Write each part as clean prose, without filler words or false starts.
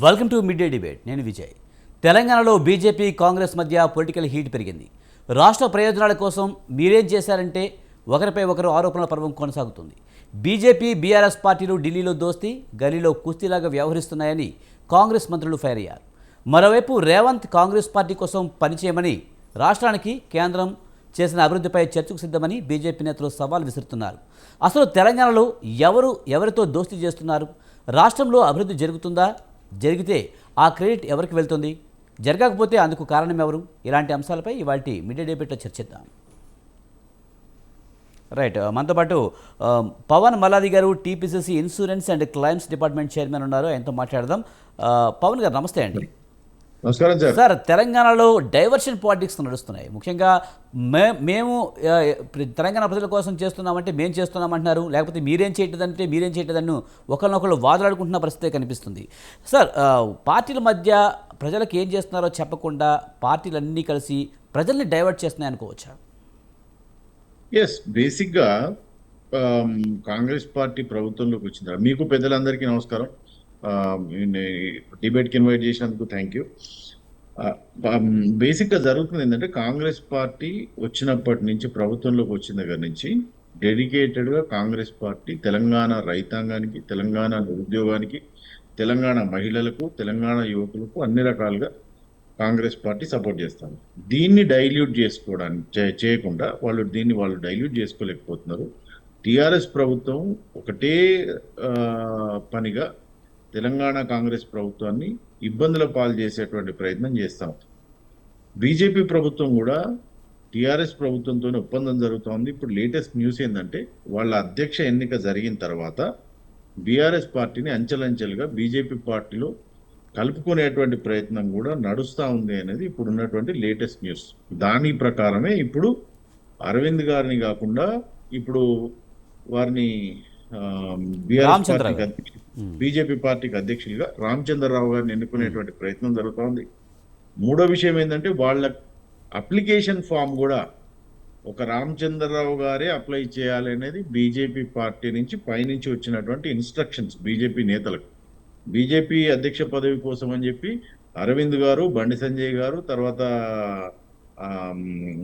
Welcome to mid day debate. నేను విజయ్. తెలంగాణలో BJP Congress మధ్య పొలిటికల్ హీట్ పెరిగింది. రాష్ట్ర ప్రయోజనాల కోసం మీరేం చేశారంటే ఒకరిపై ఒకరు ఆరోపణల పర్వం కొనసాగుతుంది. బీజేపీ బీఆర్ఎస్ పార్టీలు ఢిల్లీలో దోస్తీ, గలీలో కుస్తీలాగా వ్యవహరిస్తున్నాయని కాంగ్రెస్ మంత్రులు ఫైర్ అయ్యారు. మరోవైపు రేవంత్ కాంగ్రెస్ పార్టీ కోసం పనిచేయమని రాష్ట్రానికి కేంద్రం చేసిన అభివృద్ధిపై చర్చకు సిద్ధమని బీజేపీ నేతలు సవాల్ విసురుతున్నారు. అసలు తెలంగాణలో ఎవరితో దోస్తీ చేస్తున్నారు? రాష్ట్రంలో అభివృద్ధి జరుగుతుందా? జరిగితే ఆ క్రెడిట్ ఎవరికి వెళ్తుంది? జరగకపోతే అందుకు కారణం ఎవరు? ఇలాంటి అంశాలపై ఇవాల్టి మిడ్ డే డిబేట్లో చర్చిద్దాం. రైట్, మనతో పాటు పవన్ మల్లాది గారు, TPCC insurance and claims department chairman ఉన్నారు. ఆయనతో మాట్లాడదాం. పవన్ గారు నమస్తే అండి. నమస్కారం సార్, తెలంగాణలో డైవర్షన్ పాలిటిక్స్ నడుస్తున్నాయి. ముఖ్యంగా మేము తెలంగాణ ప్రజల కోసం చేస్తున్నామంటే మేము చేస్తున్నామంటున్నారు, లేకపోతే మీరేం చేయట్లేదని ఒకరినొకరు వాదులాడుకుంటున్న పరిస్థితే కనిపిస్తుంది. సార్, పార్టీల మధ్య ప్రజలకు ఏం చేస్తున్నారో చెప్పకుండా పార్టీలన్నీ కలిసి ప్రజల్ని డైవర్ట్ చేస్తున్నాయి అనుకోవచ్చా? ఎస్, బేసిక్గా కాంగ్రెస్ పార్టీ ప్రభుత్వంలోకి వచ్చింది. మీకు పెద్దలందరికీ నమస్కారం. డిబేట్కి ఇన్వైట్ చేసినందుకు థ్యాంక్ యూ. బేసిక్గా జరుగుతుంది ఏంటంటే, కాంగ్రెస్ పార్టీ వచ్చినప్పటి నుంచి, ప్రభుత్వంలోకి వచ్చిన దగ్గర నుంచి డెడికేటెడ్గా కాంగ్రెస్ పార్టీ తెలంగాణ రైతాంగానికి, తెలంగాణ నిరుద్యోగానికి, తెలంగాణ మహిళలకు, తెలంగాణ యువకులకు అన్ని రకాలుగా కాంగ్రెస్ పార్టీ సపోర్ట్ చేస్తారు. దీన్ని డైల్యూట్ చేసుకోవడానికి చేయకుండా వాళ్ళు డైల్యూట్ చేసుకోలేకపోతున్నారు. టీఆర్ఎస్ ప్రభుత్వం ఒకటే పనిగా తెలంగాణ కాంగ్రెస్ ప్రభుత్వాన్ని ఇబ్బందుల పాలు చేసేటువంటి ప్రయత్నం చేస్తాం. బీజేపీ ప్రభుత్వం కూడా టీఆర్ఎస్ ప్రభుత్వంతో ఒప్పందం జరుగుతోంది. ఇప్పుడు లేటెస్ట్ న్యూస్ ఏంటంటే, వాళ్ళ అధ్యక్ష ఎన్నిక జరిగిన తర్వాత బీఆర్ఎస్ పార్టీని అంచెలంచెలుగా బీజేపీ పార్టీలో కలుపుకునేటువంటి ప్రయత్నం కూడా నడుస్తూ ఉంది అనేది ఇప్పుడు ఉన్నటువంటి లేటెస్ట్ న్యూస్. దాని ప్రకారమే ఇప్పుడు అరవింద్ గారిని కాకుండా ఇప్పుడు వారిని బీజేపీ పార్టీకి అధ్యక్షులుగా రామచంద్రరావు గారిని ఎన్నుకునేటువంటి ప్రయత్నం జరుగుతోంది. మూడో విషయం ఏంటంటే, వాళ్ళ అప్లికేషన్ ఫామ్ కూడా ఒక రామచంద్రరావు గారే అప్లై చేయాలి అనేది బీజేపీ పార్టీ నుంచి పైనుంచి వచ్చినటువంటి ఇన్స్ట్రక్షన్స్ బీజేపీ నేతలకు. బీజేపీ అధ్యక్ష పదవి కోసం అని చెప్పి అరవింద్ గారు, బండి సంజయ్ గారు, తర్వాత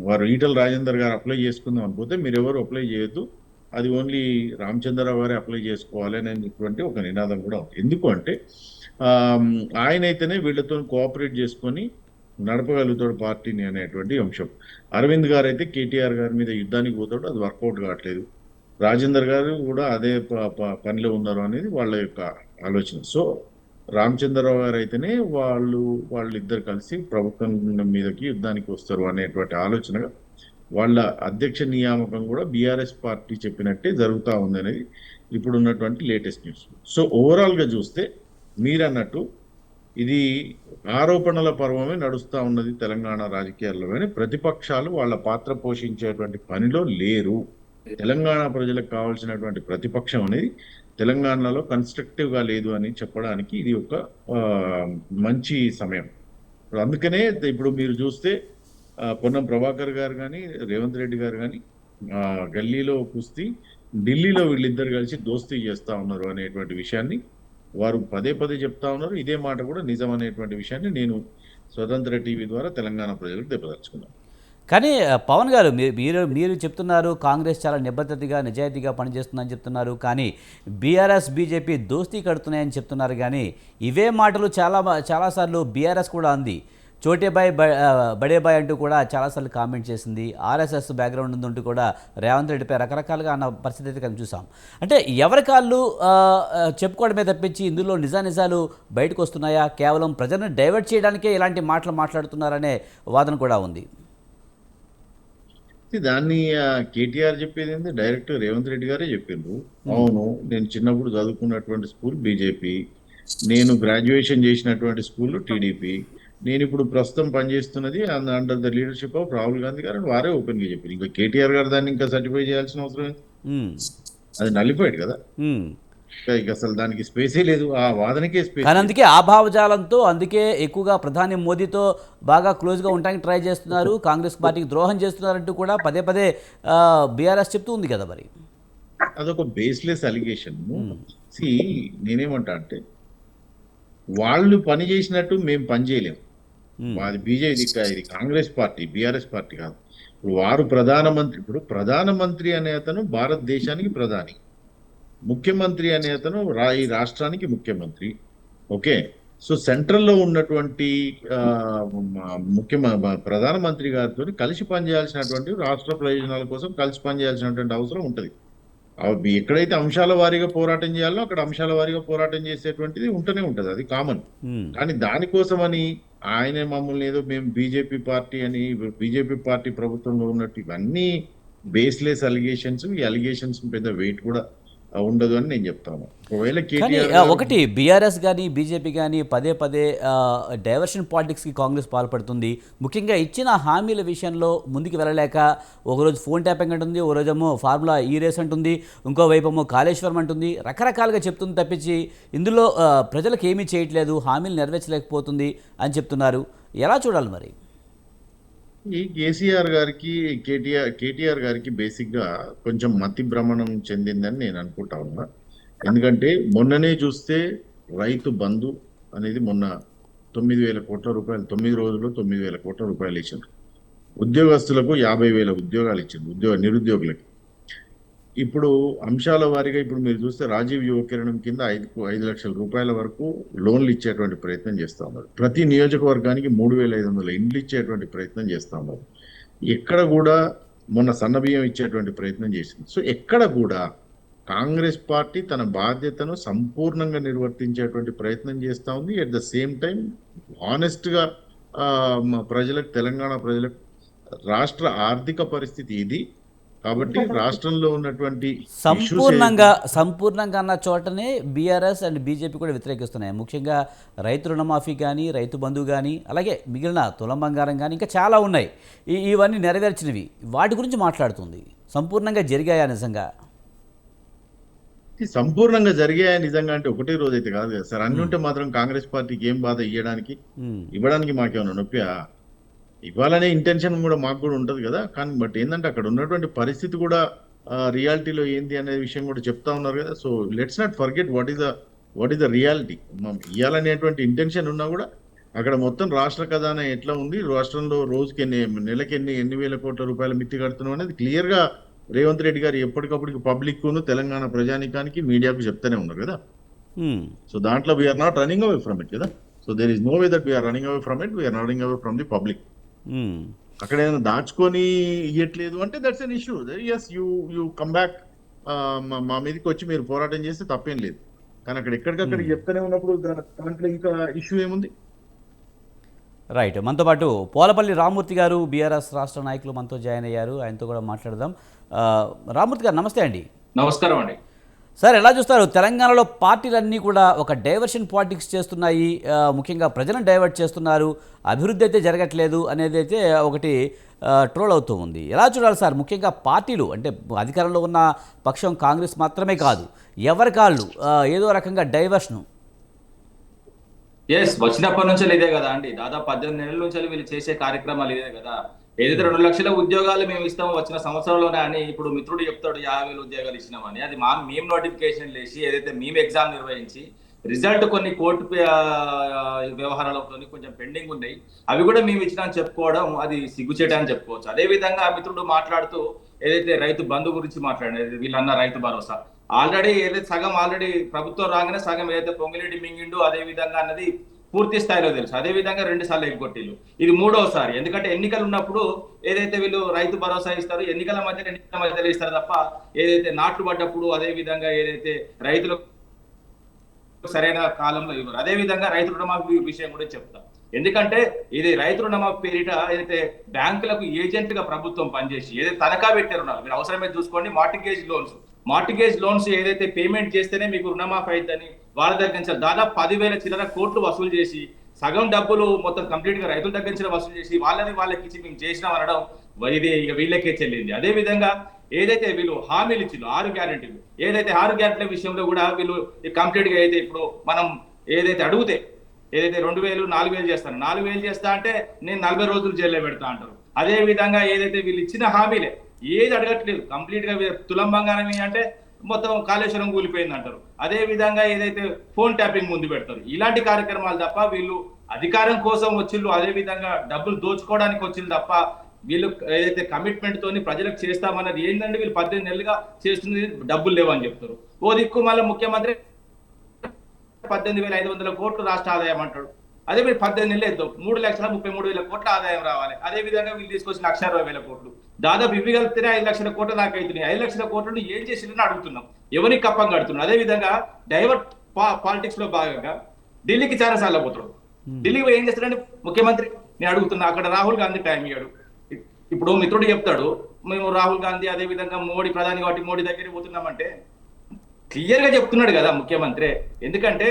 వారు ఈటల రాజేందర్ గారు అప్లై చేసుకుందాం అనుకుంటే, మీరెవరు అప్లై చేయొద్దు, అది ఓన్లీ రామచంద్రరావు గారే అప్లై చేసుకోవాలి అనేటువంటి ఒక నినాదం కూడా ఉంది. ఎందుకు అంటే, ఆయన అయితేనే వీళ్ళతో కోఆపరేట్ చేసుకొని నడపగలుగుతాడు పార్టీని అనేటువంటి అంశం. అరవింద్ గారు అయితే కేటీఆర్ గారి మీద యుద్ధానికి పోతాడు, అది వర్కౌట్ కావట్లేదు. రాజేందర్ గారు కూడా అదే పనిలో ఉన్నారు అనేది వాళ్ళ యొక్క ఆలోచన. సో రామచంద్రరావు గారు అయితేనే వాళ్ళిద్దరు కలిసి ప్రభుత్వం మీదకి యుద్ధానికి వస్తారు అనేటువంటి ఆలోచనగా వాళ్ళ అధ్యక్ష నియామకం కూడా బీఆర్ఎస్ పార్టీ చెప్పినట్టే జరుగుతూ ఉంది అనేది ఇప్పుడు ఉన్నటువంటి లేటెస్ట్ న్యూస్. సో ఓవరాల్గా చూస్తే మీరన్నట్టు ఇది ఆరోపణల పర్వమే నడుస్తూ ఉన్నది తెలంగాణ రాజకీయాల్లో. కానీ ప్రతిపక్షాలు వాళ్ళ పాత్ర పోషించేటువంటి పనిలో లేరు. తెలంగాణ ప్రజలకు కావాల్సినటువంటి ప్రతిపక్షం అనేది తెలంగాణలో కన్స్ట్రక్టివ్గా లేదు అని చెప్పడానికి ఇది ఒక మంచి సమయం. అందుకనే ఇప్పుడు మీరు చూస్తే పొన్నం ప్రభాకర్ గారు కానీ, రేవంత్ రెడ్డి గారు కానీ గల్లీలో కుస్తీ, ఢిల్లీలో వీళ్ళిద్దరు కలిసి దోస్తీ చేస్తూ ఉన్నారు అనేటువంటి విషయాన్ని వారు పదే పదే చెప్తా ఉన్నారు. ఇదే మాట కూడా నిజం అనేటువంటి విషయాన్ని నేను స్వతంత్ర టీవీ ద్వారా తెలంగాణ ప్రజలకు దెబ్బతలుచుకున్నాను. కానీ పవన్ గారు, మీరు చెప్తున్నారు కాంగ్రెస్ చాలా నిబద్ధతగా నిజాయితీగా పనిచేస్తుందని చెప్తున్నారు. కానీ బీఆర్ఎస్ బీజేపీ దోస్తీ కడుతున్నాయని చెప్తున్నారు. కానీ ఇవే మాటలు చాలాసార్లు బీఆర్ఎస్ కూడా అంది. చోటేబాయ్ బడేబాయ్ అంటూ కూడా చాలాసార్లు కామెంట్ చేసింది. ఆర్ఎస్ఎస్ బ్యాక్గ్రౌండ్ ఉందంటూ కూడా రేవంత్ రెడ్డిపై రకరకాలుగా అన్న పరిస్థితి అయితే కనుక చూసాం. అంటే ఎవరి కాళ్ళు చెప్పుకోవడమే తప్పించి ఇందులో నిజాలు బయటకు వస్తున్నాయా? కేవలం ప్రజలను డైవర్ట్ చేయడానికే ఇలాంటి మాటలు మాట్లాడుతున్నారనే వాదన కూడా ఉంది. దాన్ని కేటీఆర్ చెప్పేది ఏంటి, డైరెక్ట్ రేవంత్ రెడ్డి గారే చెప్పిండ్రు. అవును, నేను చిన్నప్పుడు చదువుకున్నటువంటి స్కూల్ బీజేపీ, నేను గ్రాడ్యుయేషన్ చేసినటువంటి స్కూల్ టీడీపీ, నేను ఇప్పుడు ప్రస్తుతం పనిచేస్తున్నది under the leadership of Rahul Gandhi గారు అని వారే ఓపెన్ గా చెప్పారు. ఇంకా కేటీఆర్ గారు దాన్ని ఇంకా సర్టిఫై చేయాల్సిన అవసరం ఏంటి? అది నలిఫైడ్ కదా. అసలు దానికి స్పేసే లేదు, ఆ వాదనకే స్పేస్. అందుకే ఆ భావజాలంతో, అందుకే ఎక్కువగా ప్రధాని మోదీతో బాగా క్లోజ్గా ఉండడానికి ట్రై చేస్తున్నారు, కాంగ్రెస్ పార్టీకి ద్రోహం చేస్తున్నారంటూ కూడా పదే పదే బీఆర్ఎస్ చెప్తూ ఉంది కదా. మరి అదొక బేస్లెస్ అలిగేషన్. నేనేమంటా అంటే, వాళ్ళు పని చేసినట్టు మేము పని చేయలేము. ఉమ్, మాది బీజేపీ, ఇది కాంగ్రెస్ పార్టీ, బీఆర్ఎస్ పార్టీ కాదు. ఇప్పుడు వారు ప్రధానమంత్రి, ఇప్పుడు ప్రధానమంత్రి అనే అతను భారతదేశానికి ప్రధాని, ముఖ్యమంత్రి అనే అతను ఈ రాష్ట్రానికి ముఖ్యమంత్రి. ఓకే. సో సెంట్రల్లో ఉన్నటువంటి ఆ, ప్రధానమంత్రి గారితో కలిసి పనిచేయాల్సినటువంటి, రాష్ట్ర ప్రయోజనాల కోసం కలిసి పనిచేయాల్సినటువంటి అవసరం ఉంటుంది. అవి ఎక్కడైతే అంశాల వారీగా పోరాటం చేయాలో అక్కడ అంశాల వారీగా పోరాటం చేసేటువంటిది ఉంటూనే ఉంటది, అది కామన్. ఉమ్. కానీ దానికోసమని ఆయన మమ్మల్ని ఏదో మేము బీజేపీ పార్టీ అని, బీజేపీ పార్టీ ప్రభుత్వంలో ఉన్నట్టు ఇవన్నీ బేస్లెస్ అలిగేషన్స్. ఈ అలిగేషన్స్ పెద్ద వెయిట్ కూడా ఉండదు అని నేను చెప్తాను. ఒకవేళ కానీ కేటీఆర్ గారు ఒకటి బీఆర్ఎస్ కానీ బీజేపీ కానీ పదే పదే డైవర్షన్ పాలిటిక్స్కి కాంగ్రెస్ పాల్పడుతుంది. ముఖ్యంగా ఇచ్చిన హామీల విషయంలో ముందుకు వెళ్ళలేక ఒకరోజు ఫోన్ ట్యాపింగ్ అంటుంది, ఓ రోజేమో ఫార్ములా ఈ రేస్ అంటుంది, ఇంకోవైపు ఏమో కాళేశ్వరం అంటుంది, రకరకాలుగా చెప్తుంది తప్పించి ఇందులో ప్రజలకు ఏమీ చేయట్లేదు, హామీలు నెరవేర్చలేకపోతుంది అని చెప్తున్నారు. ఎలా చూడాలి మరి? ఈ కేటీఆర్ గారికి బేసిక్ గా కొంచెం మతి భ్రమణం చెందిందని నేను అనుకుంటా ఉన్నా. ఎందుకంటే మొన్ననే చూస్తే రైతు బంధు అనేది మొన్న 9,000 కోట్ల రూపాయలు, 9 రోజుల్లో 9,000 కోట్ల రూపాయలు ఇచ్చారు. ఉద్యోగస్తులకు 50,000 ఉద్యోగాలు ఇచ్చింది, నిరుద్యోగులకి. ఇప్పుడు అంశాల వారీగా ఇప్పుడు మీరు చూస్తే రాజీవ్ యువ కిరణం కింద 5 లక్షల రూపాయల వరకు లోన్లు ఇచ్చేటువంటి ప్రయత్నం చేస్తా ఉన్నారు. ప్రతి నియోజకవర్గానికి 3,500 ఇండ్లు ఇచ్చేటువంటి ప్రయత్నం చేస్తా ఉన్నారు. ఎక్కడ కూడా మొన్న సన్నబియ్యం ఇచ్చేటువంటి ప్రయత్నం చేసింది. సో ఎక్కడ కూడా కాంగ్రెస్ పార్టీ తన బాధ్యతను సంపూర్ణంగా నిర్వర్తించేటువంటి ప్రయత్నం చేస్తా ఉంది. At the same time honest గా మా ప్రజలకు, తెలంగాణ ప్రజలకు రాష్ట్ర ఆర్థిక పరిస్థితి ఇది కాబట్టి రాష్ట్రంలో ఉన్నటువంటి సంపూర్ణంగా అన్న చోటనే బీఆర్ఎస్ అండ్ బీజేపీ కూడా వ్యతిరేకిస్తున్నాయి. ముఖ్యంగా రైతు రుణమాఫీ కానీ, రైతు బంధు కానీ, అలాగే మిగిలిన తులం బంగారం కానీ ఇంకా చాలా ఉన్నాయి. ఇవన్నీ నెరవేర్చినవి, వాటి గురించి మాట్లాడుతుంది. సంపూర్ణంగా జరిగాయా నిజంగా? సంపూర్ణంగా జరిగాయా నిజంగా అంటే ఒకటే రోజు అయితే కాదు కదా సార్. అన్ని ఉంటే మాత్రం కాంగ్రెస్ పార్టీకి ఏం బాధ ఇవ్వడానికి మాకేమైనా నొప్పియా? ఇవ్వాలనే ఇంటెన్షన్ కూడా మాకు కూడా ఉంటది కదా. కానీ బట్ ఏంటంటే అక్కడ ఉన్నటువంటి పరిస్థితి కూడా రియాలిటీలో ఏంది అనే విషయం కూడా చెప్తా ఉన్నారు కదా. So let's not forget what is the reality. ఇవ్వాలనేటువంటి ఇంటెన్షన్ ఉన్నా కూడా అక్కడ మొత్తం రాష్ట్ర ఖజానా ఎట్లా ఉంది, రాష్ట్రంలో రోజుకి నెలకి ఎన్ని వేల కోట్ల రూపాయల మిత్తి కడుతున్నాం అనేది క్లియర్ గా రేవంత్ రెడ్డి గారు ఎప్పటికప్పుడు పబ్లిక్ తెలంగాణ ప్రజానికానికి, మీడియాకు చెప్తానే ఉన్నారు కదా. సో దాంట్లో we're not running away from it కదా. So there is no way that we're running away from it, we're running away from the public. అక్కడ ఏదైనా దాచుకొని ఇవ్వట్లేదు అంటే that's an issue. As you come back, మా మీదకి వచ్చి మీరు పోరాటం చేస్తే తప్పేం లేదు. కానీ అక్కడ ఎక్కడికక్కడికి చెప్తానే ఉన్నప్పుడు దాంట్లో ఇంకా ఇష్యూ ఏముంది? రైట్. మనతో పాటు పోలపల్లి రామ్మూర్తి గారు, బీఆర్ఎస్ రాష్ట్ర నాయకులు మనతో జాయిన్ అయ్యారు. ఆయనతో కూడా మాట్లాడదాం. రామ్మూర్తి గారు నమస్తే అండి. నమస్కారం అండి. సార్, ఎలా చూస్తారు? తెలంగాణలో పార్టీలన్నీ కూడా ఒక డైవర్షన్ పాలిటిక్స్ చేస్తున్నాయి, ముఖ్యంగా ప్రజలను డైవర్ట్ చేస్తున్నారు, అభివృద్ధి అయితే జరగట్లేదు అనేది అయితే ఒకటి ట్రోల్ అవుతూ ఉంది. ఎలా చూడాలి సార్? ముఖ్యంగా పార్టీలు అంటే అధికారంలో ఉన్న పక్షం కాంగ్రెస్ మాత్రమే కాదు, ఎవరి కాళ్ళు ఏదో రకంగా డైవర్షను. ఎస్, వచ్చినప్పటి నుంచి ఇదే కదా అండి. దాదాపు 18 నెలల నుంచి వీళ్ళు చేసే కార్యక్రమాలు ఇదే కదా. ఏదైతే 2 లక్షల ఉద్యోగాలు మేము ఇస్తాము వచ్చిన సంవత్సరంలోనే అని ఇప్పుడు మిత్రుడు చెప్తాడు 50,000 ఉద్యోగాలు ఇచ్చినామని. అది మేము నోటిఫికేషన్ వేసి ఏదైతే మేము ఎగ్జామ్ నిర్వహించి రిజల్ట్ కొన్ని కోర్టు వ్యవహారాలతో కొంచెం పెండింగ్ ఉన్నాయి, అవి కూడా మేము ఇచ్చినా చెప్పుకోవడం అది సిగ్గుచేట అని చెప్పుకోవచ్చు. అదే విధంగా మిత్రుడు మాట్లాడుతూ ఏదైతే రైతు బంధు గురించి మాట్లాడేది, వీళ్ళన్న రైతు భరోసా ఆల్రెడీ ఏదైతే సగం ఆల్రెడీ ప్రభుత్వం రాగానే సగం ఏదైతే పొంగిరెడ్డి మింగిండు అదే విధంగా అన్నది పూర్తి స్థాయిలో తెలుసు. అదే విధంగా 2 సార్లు ఎగ్గొట్టిల్లు, ఇది 3వసారి. ఎందుకంటే ఎన్నికలు ఉన్నప్పుడు ఏదైతే వీళ్ళు రైతు భరోసా ఇస్తారు, ఎన్నికల మధ్యలో ఇస్తారు తప్ప ఏదైతే నాట్లు పడ్డప్పుడు అదే విధంగా ఏదైతే రైతులు సరైన కాలంలో ఇవ్వరు. అదే విధంగా రైతు రుణమాఫీ విషయం కూడా చెప్తాం. ఎందుకంటే ఇది రైతు రుణమాఫీ పేరిట ఏదైతే బ్యాంకులకు ఏజెంట్ గా ప్రభుత్వం పనిచేసి ఏదైతే తనఖా పెట్టారు, మీరు అవసరమే చూసుకోండి. మార్టిగేజ్ లోన్స్ ఏదైతే పేమెంట్ చేస్తేనే మీకు రుణమాఫీ అయిద్దని వాళ్ళ దగ్గర నుంచి దాదాపు 10,000 చిల్లర కోట్లు వసూలు చేసి సగం డబ్బులు మొత్తం కంప్లీట్ గా రైతుల దగ్గర నుంచి వసూలు చేసి వాళ్ళకి ఇచ్చి మేము చేసినాం అనడం ఇది ఇక వీళ్ళకే చెల్లింది. అదే విధంగా ఏదైతే వీళ్ళు హామీలు ఇచ్చిందో 6 గ్యారెంటీలు, ఏదైతే 6 గ్యారెంటీల విషయంలో కూడా వీళ్ళు కంప్లీట్ గా అయితే ఇప్పుడు మనం ఏదైతే అడిగితే ఏదైతే 2,000 4,000 చేస్తాను, 4,000 చేస్తా అంటే నేను 40 రోజులు జైల్లో పెడతా అంటారు. అదే విధంగా ఏదైతే వీళ్ళు ఇచ్చిన హామీలే ఏది అడగట్లేదు, కంప్లీట్ గా తులం బంగారం అంటే మొత్తం కాళేశ్వరం కూలిపోయింది అంటారు. అదే విధంగా ఏదైతే ఫోన్ ట్యాపింగ్ ముందు పెడతారు. ఇలాంటి కార్యక్రమాలు తప్ప వీళ్ళు అధికారం కోసం వచ్చిళ్ళు, అదే విధంగా డబ్బులు దోచుకోవడానికి వచ్చిళ్ళు తప్ప వీళ్ళు ఏదైతే కమిట్మెంట్ తోని ప్రజలకు చేస్తామన్నది ఏంటంటే వీళ్ళు 18 నెలలుగా చేస్తుంది డబ్బులు లేవని చెప్తారు. ఓ దిక్కు మళ్ళీ ముఖ్యమంత్రి 18,500 కోట్లు రాష్ట్ర ఆదాయం అంటాడు. అదే మీరు 18 నెలలు వేద్దాం, 3,33,000 కోట్ల ఆదాయం రావాలి. అదే విధంగా వీళ్ళు తీసుకొచ్చి 1,60,000 కోట్లు, దాదాపు ఇవి కలిపితేనే 5,00,000 కోట్లు నాకు అవుతున్నాయి. 5,00,000 కోట్లను ఏం చేసిందని అడుగుతున్నాం, ఎవరికి కప్పం కడుతున్నాం. అదే విధంగా డైవర్ట్ పాలిటిక్స్ లో భాగంగా ఢిల్లీకి చాలా సార్లు పోతాడు. ఢిల్లీకి ఏం చేస్తాడంటే ముఖ్యమంత్రి, నేను అడుగుతున్నా, అక్కడ రాహుల్ గాంధీ టైం ఇయ్యాడు. ఇప్పుడు మిత్రుడు చెప్తాడు మేము రాహుల్ గాంధీ అదే విధంగా మోడీ ప్రధాని కాబట్టి మోడీ దగ్గరికి పోతున్నామంటే క్లియర్ గా చెప్తున్నాడు కదా ముఖ్యమంత్రి. ఎందుకంటే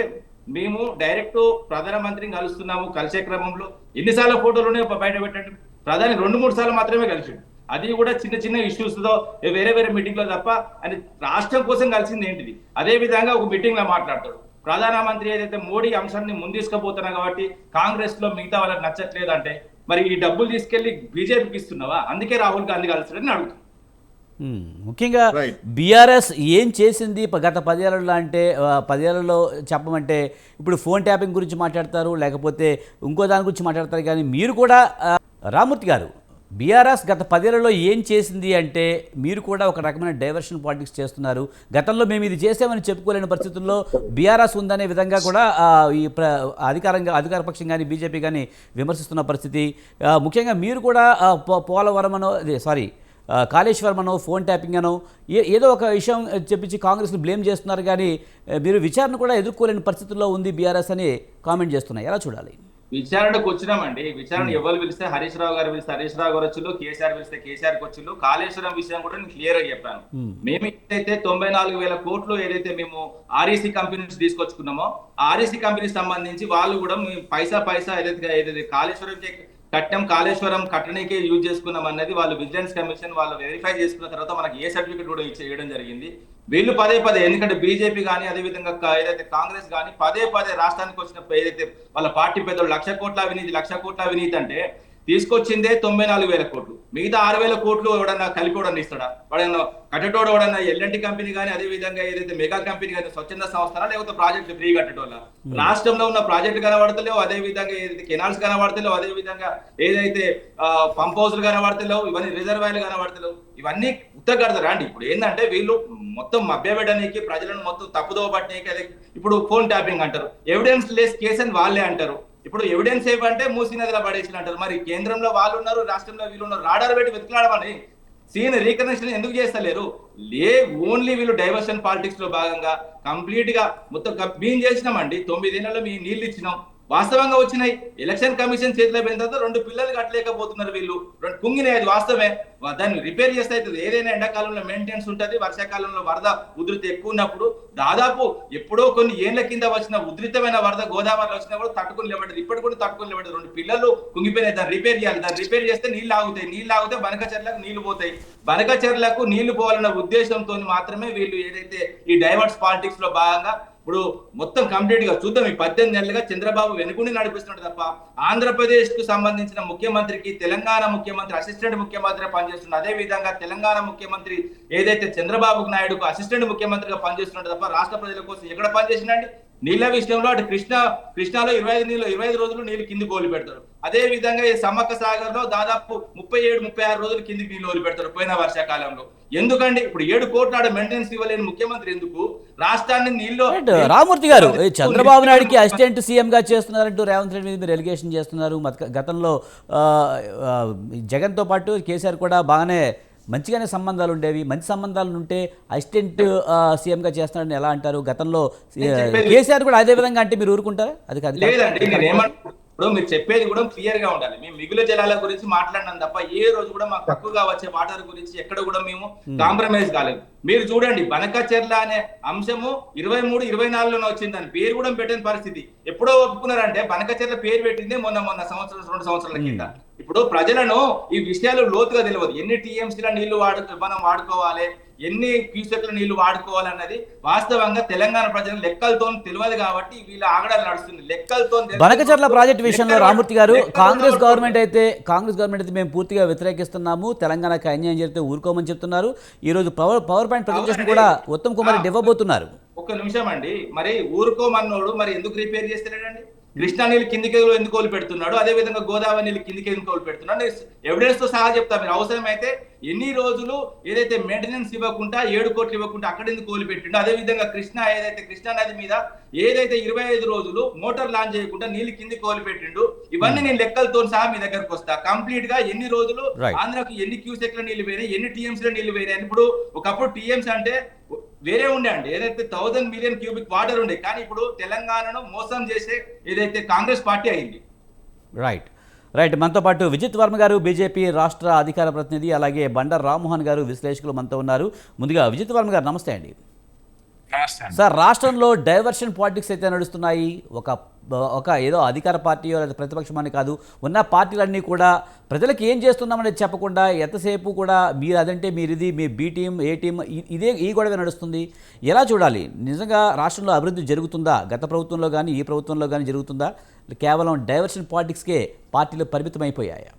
మేము డైరెక్ట్ ప్రధానమంత్రిని కలుస్తున్నాము, కలిసే క్రమంలో ఎన్నిసార్లు ఫోటోలునే బయట పెట్టండి, ప్రధాని 2-3 సార్లు మాత్రమే కలిసిండు. అది కూడా చిన్న చిన్న ఇష్యూస్ తో వేరే వేరే మీటింగ్ లో తప్ప అని రాష్ట్రం కోసం కలిసింది ఏంటిది. అదే విధంగా ఒక మీటింగ్ లో మాట్లాడతాడు ప్రధానమంత్రి ఏదైతే మోడీ అంశాన్ని ముందుకు కాబట్టి కాంగ్రెస్ లో మిగతా వాళ్ళకి నచ్చట్లేదు అంటే మరి ఈ డబ్బులు తీసుకెళ్లి బీజేపీకి ఇస్తున్నావా, అందుకే రాహుల్ గాంధీ కలిసాడని అడుగుతుంది. ముఖ్యంగా బీఆర్ఎస్ ఏం చేసింది గత 10 ఏళ్లలో అంటే 10 ఏళ్లలో చెప్పమంటే ఇప్పుడు ఫోన్ ట్యాపింగ్ గురించి మాట్లాడతారు, లేకపోతే ఇంకో దాని గురించి మాట్లాడతారు. కానీ మీరు కూడా రామూర్తి గారు బీఆర్ఎస్ గత 10 ఏళ్లలో ఏం చేసింది అంటే మీరు కూడా ఒక రకమైన డైవర్షన్ పాలిటిక్స్ చేస్తున్నారు. గతంలో మేము ఇది చేసామని చెప్పుకోలేని పరిస్థితుల్లో బీఆర్ఎస్ ఉందనే విధంగా కూడా ఈ అధికార పక్షం కానీ బీజేపీ కానీ విమర్శిస్తున్న పరిస్థితి. ముఖ్యంగా మీరు కూడా పోలవరం అనో కాళేశ్వరం అనో ఫోన్ ట్యాపింగ్ అనో ఏదో ఒక విషయం చెప్పించి కాంగ్రెస్ని బ్లేమ్ చేస్తున్నారు. కానీ మీరు విచారణ కూడా ఎదుర్కోలేని పరిస్థితుల్లో ఉంది బీఆర్ఎస్ అని కామెంట్ చేస్తున్నాయి. ఎలా చూడాలి? విచారణకు వచ్చినామండి. విచారణ ఎవరు పిలిస్తే హరీష్ రావు గారు పిలిస్తే హరీష్ రావు గారు వచ్చిళ్ళు, కేసీఆర్ పిలిస్తే కేసీఆర్ కి వచ్చిళ్ళు. కాళేశ్వరం విషయం కూడా నేను క్లియర్ గా చెప్పాను. మేము ఏదైతే 94,000 కోట్లు ఏదైతే మేము ఆర్ఈసీ కంపెనీ నుంచి తీసుకొచ్చుకున్నామో ఆర్ఈసీ కంపెనీకి సంబంధించి వాళ్ళు కూడా పైసా ఏదైతే కాళేశ్వరం కట్టడానికే యూజ్ చేసుకున్నాం అన్నది వాళ్ళు విజిలెన్స్ కమిషన్ వాళ్ళు వెరిఫై చేసుకున్న తర్వాత మనకి ఏ సర్టిఫికేట్ కూడా ఇవ్వడం జరిగింది. వీళ్ళు పదే ఎందుకంటే బీజేపీ కానీ అదేవిధంగా ఏదైతే కాంగ్రెస్ కానీ పదే రాష్ట్రానికి వచ్చిన ఏదైతే వాళ్ళ పార్టీ పెద్దలు 1,00,00,000 కోట్ల అవినీతి అంటే తీసుకొచ్చిందే 94,000 కోట్లు. మిగతా 6,000 కోట్లు ఎవడన్నా కలిపి ఇస్తాడా? వాడన్నా కట్టేటోడు ఎవడన్నా ఎల్ఎన్టీ కంపెనీ కానీ అదే విధంగా ఏదైతే మెగా కంపెనీ కానీ స్వచ్ఛంద సంస్థనా లేకపోతే ప్రాజెక్టు ఫ్రీ కట్టేటోళ్ళ? రాష్ట్రంలో ఉన్న ప్రాజెక్టు కనబడతలేవు, అదే విధంగా ఏదైతే కెనాల్స్ కనబడతలేవు, అదే విధంగా ఏదైతే పంప్ హౌస్లు కనబడతలేవు, ఇవన్నీ రిజర్వాయర్లు కనబడతలేవు. ఇవన్నీ ఉత్తగడతారా అండి? ఇప్పుడు ఏంటంటే వీళ్ళు మొత్తం మభ్యపెట్టడానికి ప్రజలను మొత్తం తప్పుదోవ పట్టడానికి అదే ఇప్పుడు ఫోన్ ట్యాపింగ్ అంటారు, ఎవిడెన్స్ లెస్ కేసు అని వాళ్ళే అంటారు. ఇప్పుడు ఎవిడెన్స్ ఏమంటే మూసీ నదిలో పడేసిన అంటారు. మరి కేంద్రంలో వాళ్ళు ఉన్నారు, రాష్ట్రంలో వీళ్ళు ఉన్నారు, రాడార్ పెట్టి వెతుకులాడమని సీన్ రీకనెక్షన్ ఎందుకు చేస్తలేరు? ఓన్లీ వీళ్ళు డైవర్షన్ పాలిటిక్స్ లో భాగంగా కంప్లీట్ గా మొత్తం మేము చేసినామండి. 9 ఏళ్లలో మీ నీళ్లు ఇచ్చినాం, వాస్తవంగా వచ్చినాయి. ఎలక్షన్ కమిషన్ చేతిలో పోయిన తర్వాత 2 పిల్లలు కట్టలేకపోతున్నారు వీళ్ళు, 2 కుంగినాయి. అది వాస్తవమే, దాన్ని రిపేర్ చేస్తే అవుతుంది. ఏదైనా ఎండాకాలంలో మెయింటెనెన్స్ ఉంటుంది, వర్షాకాలంలో వరద ఉధృతి ఎక్కువ ఉన్నప్పుడు దాదాపు ఎప్పుడో కొన్ని ఏళ్ల కింద వచ్చిన ఉధృతమైన వరద గోదావరిలో వచ్చినప్పుడు తట్టుకుని లేబడ్డది, ఇప్పటి కూడా తట్టుకుని లేబడ్డది. 2 పిల్లలు కుంగిపోయినాయి, దాన్ని రిపేర్ చేయాలి. దాన్ని రిపేర్ చేస్తే నీళ్లు ఆగుతాయి, నీళ్లు ఆగితే బనకచెర్లకు నీళ్లు పోతాయి. బనకచెర్లకు నీళ్లు పోవాలన్న ఉద్దేశంతో మాత్రమే వీళ్ళు ఏదైతే ఈ డైవర్స్ పాలిటిక్స్ లో భాగంగా ఇప్పుడు మొత్తం కంప్లీట్ గా చూద్దాం. ఈ 18 నెలలుగా చంద్రబాబు వెనుకుండి నడిపిస్తున్నాడు తప్ప ఆంధ్రప్రదేశ్ కు సంబంధించిన ముఖ్యమంత్రికి తెలంగాణ ముఖ్యమంత్రి అసిస్టెంట్ ముఖ్యమంత్రిగా పనిచేస్తున్నాడు. అదే విధంగా తెలంగాణ ముఖ్యమంత్రి ఏదైతే చంద్రబాబు నాయుడుకు అసిస్టెంట్ ముఖ్యమంత్రిగా పనిచేస్తున్నాడు తప్ప రాష్ట్ర ప్రజల కోసం ఎక్కడ పనిచేసినండి? నీళ్ల విషయంలో అటు కృష్ణాలో 25 రోజులు నీళ్లు కిందికి ఓలి పెడతారు. అదే విధంగా ఈ సమ్మక్క సాగర్ లో దాదాపు 37-36 రోజులు కిందికి నీళ్ళు ఓలి పెడతారు పోయిన వర్షాకాలంలో. ఎందుకండి ఇప్పుడు 7 కోట్ల ఆడ మెయింటెనెన్స్ ఇవ్వలేని ముఖ్యమంత్రి ఎందుకు రాష్ట్రాన్ని నీళ్ళు? రామూర్తి గారు చంద్రబాబు నాయుడుకి అసిస్టెంట్ సీఎం గా చేస్తున్నారంటూ రేవంత్ రెడ్డి మీద మీరు ఎలిగేషన్ చేస్తున్నారు. గతంలో జగన్తో పాటు కేసీఆర్ కూడా బాగానే మంచిగానే సంబంధాలు ఉండేవి. మంచి సంబంధాలు ఉంటే అసిస్టెంట్ సీఎంగా చేస్తున్నాడని ఎలా అంటారు? గతంలో కేసీఆర్ కూడా అదే విధంగా అంటే మీరు ఊరుకుంటారా? అది కాదు లేదండి, ఇప్పుడు మీరు చెప్పేది కూడా క్లియర్ గా ఉండాలి. మేము మిగులు జలాల గురించి మాట్లాడినాం తప్ప ఏ రోజు కూడా మాకు తక్కువగా వచ్చే వాటర్ గురించి ఎక్కడ కూడా మేము కాంప్రమైజ్ కాలేదు. మీరు చూడండి, బనకచెర్ల అనే అంశము 23-24లోనే వచ్చింది, దాని పేరు కూడా పెట్టిన పరిస్థితి. ఎప్పుడో ఒప్పుకున్నారంటే బనకచెర్ల పేరు పెట్టిందే మొన్న 2 సంవత్సరాల కింద. ఇప్పుడు ప్రజలను ఈ విషయాలు లోతుగా తెలియదు. ఎన్ని టీఎంసీల నీళ్లు మనం వాడుకోవాలి, ఎన్ని క్యూసెక్ల నీళ్లు వాడుకోవాలన్నది వాస్తవంగా తెలంగాణ ప్రజలకు లెక్కలతో తెలియదు కాబట్టి వీళ్ళ ఆగడాలు నడుస్తుంది. లెక్కలతో బనకచర్ల ప్రాజెక్టు విషయంలో రామూర్తి గారు కాంగ్రెస్ గవర్నమెంట్ అయితే మేము పూర్తిగా వ్యతిరేకిస్తున్నాము, తెలంగాణకి అన్యాయం జరిగితే ఊరుకోమని చెప్తున్నారు. ఈ రోజు పవర్ పాయింట్ ప్రజెంటేషన్ కూడా ఉత్తమ్ కుమార్ రెడ్డి ఇవ్వబోతున్నారు. ఒక్క నిమిషం అండి, మరి ఊరుకోమన్నోడు మరి ఎందుకు రిపేర్ చేస్తలేడండి? కృష్ణా నీళ్ళు కిందికి ఎందుకు కోలు పెడుతున్నాడు, అదే విధంగా గోదావరి నీళ్ళు కిందికి ఎందుకు కోలు పెడుతున్నాడు? ఎవిడెన్స్ తో సహా చెప్తా. మీరు అవసరమైతే ఎన్ని రోజులు ఏదైతే మెయింటెనెన్స్ ఇవ్వకుండా 7 కోట్లు ఇవ్వకుండా అక్కడ ఎందుకు కోలు పెట్టిండో, అదే విధంగా కృష్ణా నది మీద ఏదైతే 25 రోజులు మోటార్ లాంచ్ చేయకుండా నీళ్ళు కిందికి కోలు పెట్టిండు, ఇవన్నీ నేను లెక్కలతో సహా మీ దగ్గరకు వస్తా. కంప్లీట్ గా ఎన్ని రోజులు ఆంధ్రాకు ఎన్ని క్యూసెక్ల నీళ్లు వేరాయి, ఎన్ని టీఎంసీల నీళ్లు వేరాయి. ఇప్పుడు ఒకప్పుడు టీఎంసీ అంటే వేరే ఉండే అండి, ఏదైతే 1000 మిలియన్ క్యూబిక్ వాటర్ ఉండే. కానీ ఇప్పుడు తెలంగాణను మోసం చేసే ఏదైతే కాంగ్రెస్ పార్టీ అయింది. రైట్. మనతో పాటు విజిత్ వర్మ గారు బీజేపీ రాష్ట్ర అధికార ప్రతినిధి, అలాగే బండారు రామ్మోహన్ గారు విశ్లేషకులు మనతో ఉన్నారు. ముందుగా విజిత్ వర్మ గారు నమస్తే అండి. సార్, రాష్ట్రంలో డైవర్షన్ పాలిటిక్స్ అయితే నడుస్తున్నాయి. ఒక ఏదో అధికార పార్టీయో లేదా ప్రతిపక్షమని కాదు, ఉన్న పార్టీలన్నీ కూడా ప్రజలకు ఏం చేస్తున్నామనేది చెప్పకుండా ఎంతసేపు కూడా మీరు అదంటే మీరు ఇది, మీ బి టీం ఏ టీం ఈ గొడవ నడుస్తుంది. ఎలా చూడాలి? నిజంగా రాష్ట్రంలో అభివృద్ధి జరుగుతుందా? గత ప్రభుత్వంలో కానీ ఈ ప్రభుత్వంలో కానీ జరుగుతుందా? కేవలం డైవర్షన్ పాలిటిక్స్కే పార్టీలు పరిమితమైపోయాయా?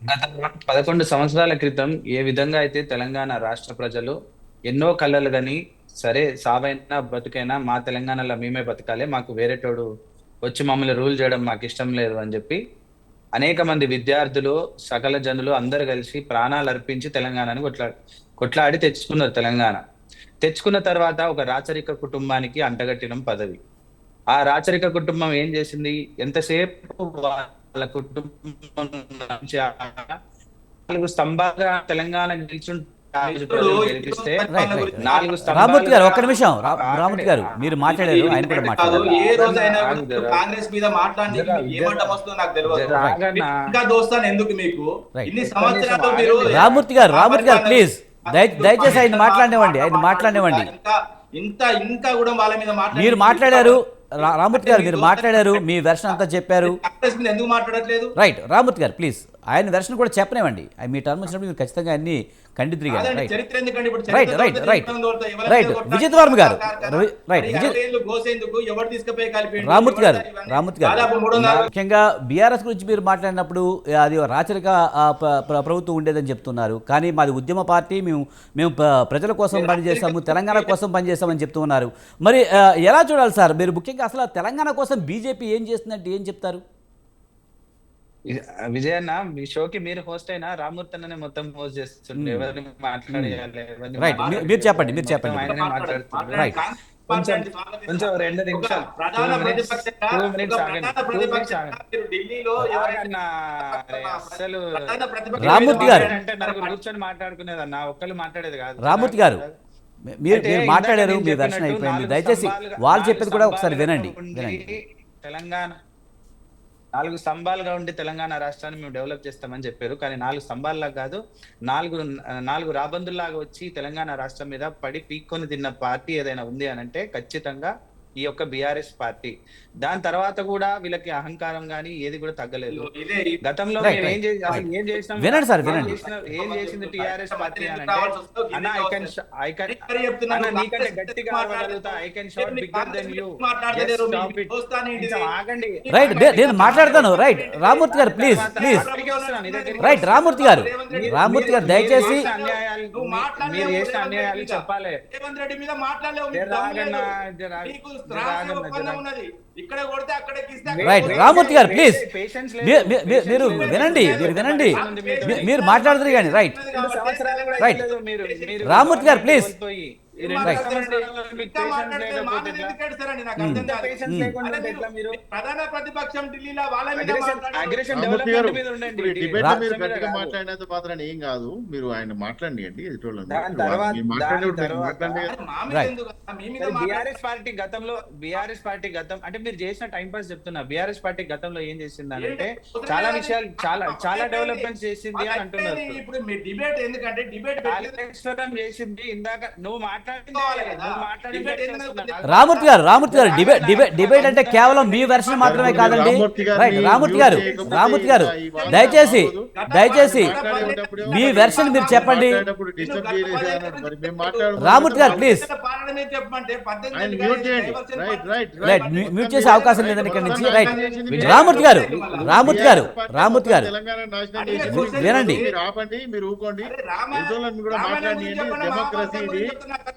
గత 11 సంవత్సరాల క్రితం ఏ విధంగా అయితే తెలంగాణ రాష్ట్ర ప్రజలు ఎన్నో కళలు కానీ సరే సావైనా బతుకైనా మా తెలంగాణలో మేమే బతకాలి, మాకు వేరేటోడు వచ్చి మమ్మల్ని రూల్ చేయడం మాకు ఇష్టం లేదు అని చెప్పి అనేక మంది విద్యార్థులు, సకల జనులు అందరు కలిసి ప్రాణాలు అర్పించి తెలంగాణని కొట్లాడి తెచ్చుకున్నారు. తెచ్చుకున్న తర్వాత ఒక రాచరిక కుటుంబానికి అంటగట్టిన పదవి. ఆ రాచరిక కుటుంబం ఏం చేసింది? ఎంతసేపు వాళ్ళ కుటుంబం 4 స్తంభాలుగా తెలంగాణ నిల్చుంటే రామూర్తి గారు ఒక్క నిమిషం. రామూర్తి గారు మీరు మాట్లాడారు, ఆయన కూడా మాట్లాడారు. ఏ రోజైనా కాంగ్రెస్ మీద మాట్లాడి ఏమంటాం వస్తుందో నాకు తెలియదు. ఇంకా దోస్తాను ఎందుకు మీకు ఇన్ని సంవత్సరాలు మీరు? రామూర్తి గారు ప్లీజ్ దయచేసి ఆయన మాట్లాడినివ్వండి. ఇంకా కూడా వాళ్ళ మీద మీరు మాట్లాడారు. రామూర్తి గారు మీరు మాట్లాడారు, మీ వెర్షన్ అంతా చెప్పారు. ఎందుకు మాట్లాడట్లేదు? రైట్. రామూర్తి గారు ప్లీజ్ ఆయన వెర్షన్ కూడా చెప్పనివ్వండి. మీ టర్మ్ వచ్చినప్పుడు మీరు ఖచ్చితంగా అన్ని ఖండితుడిగా. రైట్. విజిత్ వర్మ గారు. రామూర్తి గారు ముఖ్యంగా బీఆర్ఎస్ గురించి మీరు మాట్లాడినప్పుడు అది రాచరిక ప్రభుత్వం ఉండేదని చెప్తున్నారు. కానీ మాది ఉద్యమ పార్టీ, మేము ప్రజల కోసం పనిచేస్తాము, తెలంగాణ కోసం పనిచేస్తామని చెప్తూ ఉన్నారు. మరి ఎలా చూడాలి సార్? మీరు ముఖ్యంగా అసలు తెలంగాణ కోసం బీజేపీ ఏం చేస్తుందంటే ఏం చెప్తారు? విజయన్న, మీ షోకి మీరు హోస్ట్ అయినా రామూర్తి అన్ననే మొత్తం హోస్ట్ చేస్తుండే. ఎవరిని మాట్లాడేయాలి, మీరు చెప్పండి. ఆయననే మాట్లాడుతున్నారు. కొంచెం 2 నిమిషాలు, 2 minutes ఆగండి. అసలు రామూర్తి గారు అంటే నలుగురు కూర్చొని మాట్లాడుకునేదన్నా, ఒక్కళ్ళు మాట్లాడేది కాదు. రామూర్తి గారు మీరు మాట్లాడారు, మీ దర్శనం అయిపోయింది. దయచేసి వాళ్ళు చెప్పేది కూడా ఒకసారి వినండి. తెలంగాణ 4 స్తంభాలుగా ఉండి తెలంగాణ రాష్ట్రాన్ని మేము డెవలప్ చేస్తామని చెప్పారు. కానీ 4 స్తంభాల్లాగా కాదు, 4 రాబందుల్లాగా వచ్చి తెలంగాణ రాష్ట్రం మీద పడి పీక్కొని తిన్న పార్టీ ఏదైనా ఉంది అని అంటే ఖచ్చితంగా ఈ యొక్క బీఆర్ఎస్ పార్టీ. దాని తర్వాత కూడా వీళ్ళకి అహంకారం గానీ ఏది కూడా తగ్గలేదు. గతంలో ఏం చేసింది టీఆర్ఎస్ పార్టీ అని అంటే, నీకంటే గట్టిగా I can shot bigger than you. ఆగండి. నేను మాట్లాడతాను. రైట్. రామూర్తి గారు ప్లీజ్. రైట్. రామూర్తి గారు దయచేసి మీరు చేసిన అన్యాయాలు చెప్పాలి. రైట్. రామూర్తి గారు ప్లీజ్ మీరు వినండి. మీరు మాట్లాడుతున్నారు కానీ. రైట్. రామూర్తి గారు ప్లీజ్. ప్రధాన ప్రతిపక్షం ఢిల్లీలో మాట్లాడినంత మాత్రాన్ని ఏం కాదు. మీరు ఆయన మాట్లాడండి. బీఆర్ఎస్ పార్టీ గతం అంటే మీరు చేసిన టైం పాస్ చెప్తున్నా. బీఆర్ఎస్ పార్టీ గతంలో ఏం చేసింది అంటే చాలా విషయాలు చాలా డెవలప్మెంట్ చేసింది అని అంటున్నారు. ఇప్పుడు మీ డిబేట్ ఎందుకంటే డిబేట్ చేసింది. ఇందాక నువ్వు రామూర్తి గారు డిబేట్ అంటే కేవలం మీ వెర్షన్ మాత్రమే కాదండి. రైట్, రామూర్తి గారు దయచేసి మీ వెర్షన్ మీరు చెప్పండి. రామూర్తి గారు ప్లీజ్ రైట్, మ్యూట్ చేసే అవకాశం లేదండి ఇక్కడ నుంచి. రైట్, రామూర్తి గారు వినండి. మీరు ఊకోండి, కూడా మాట్లాడియండి. డెమోక్రసీ ఇది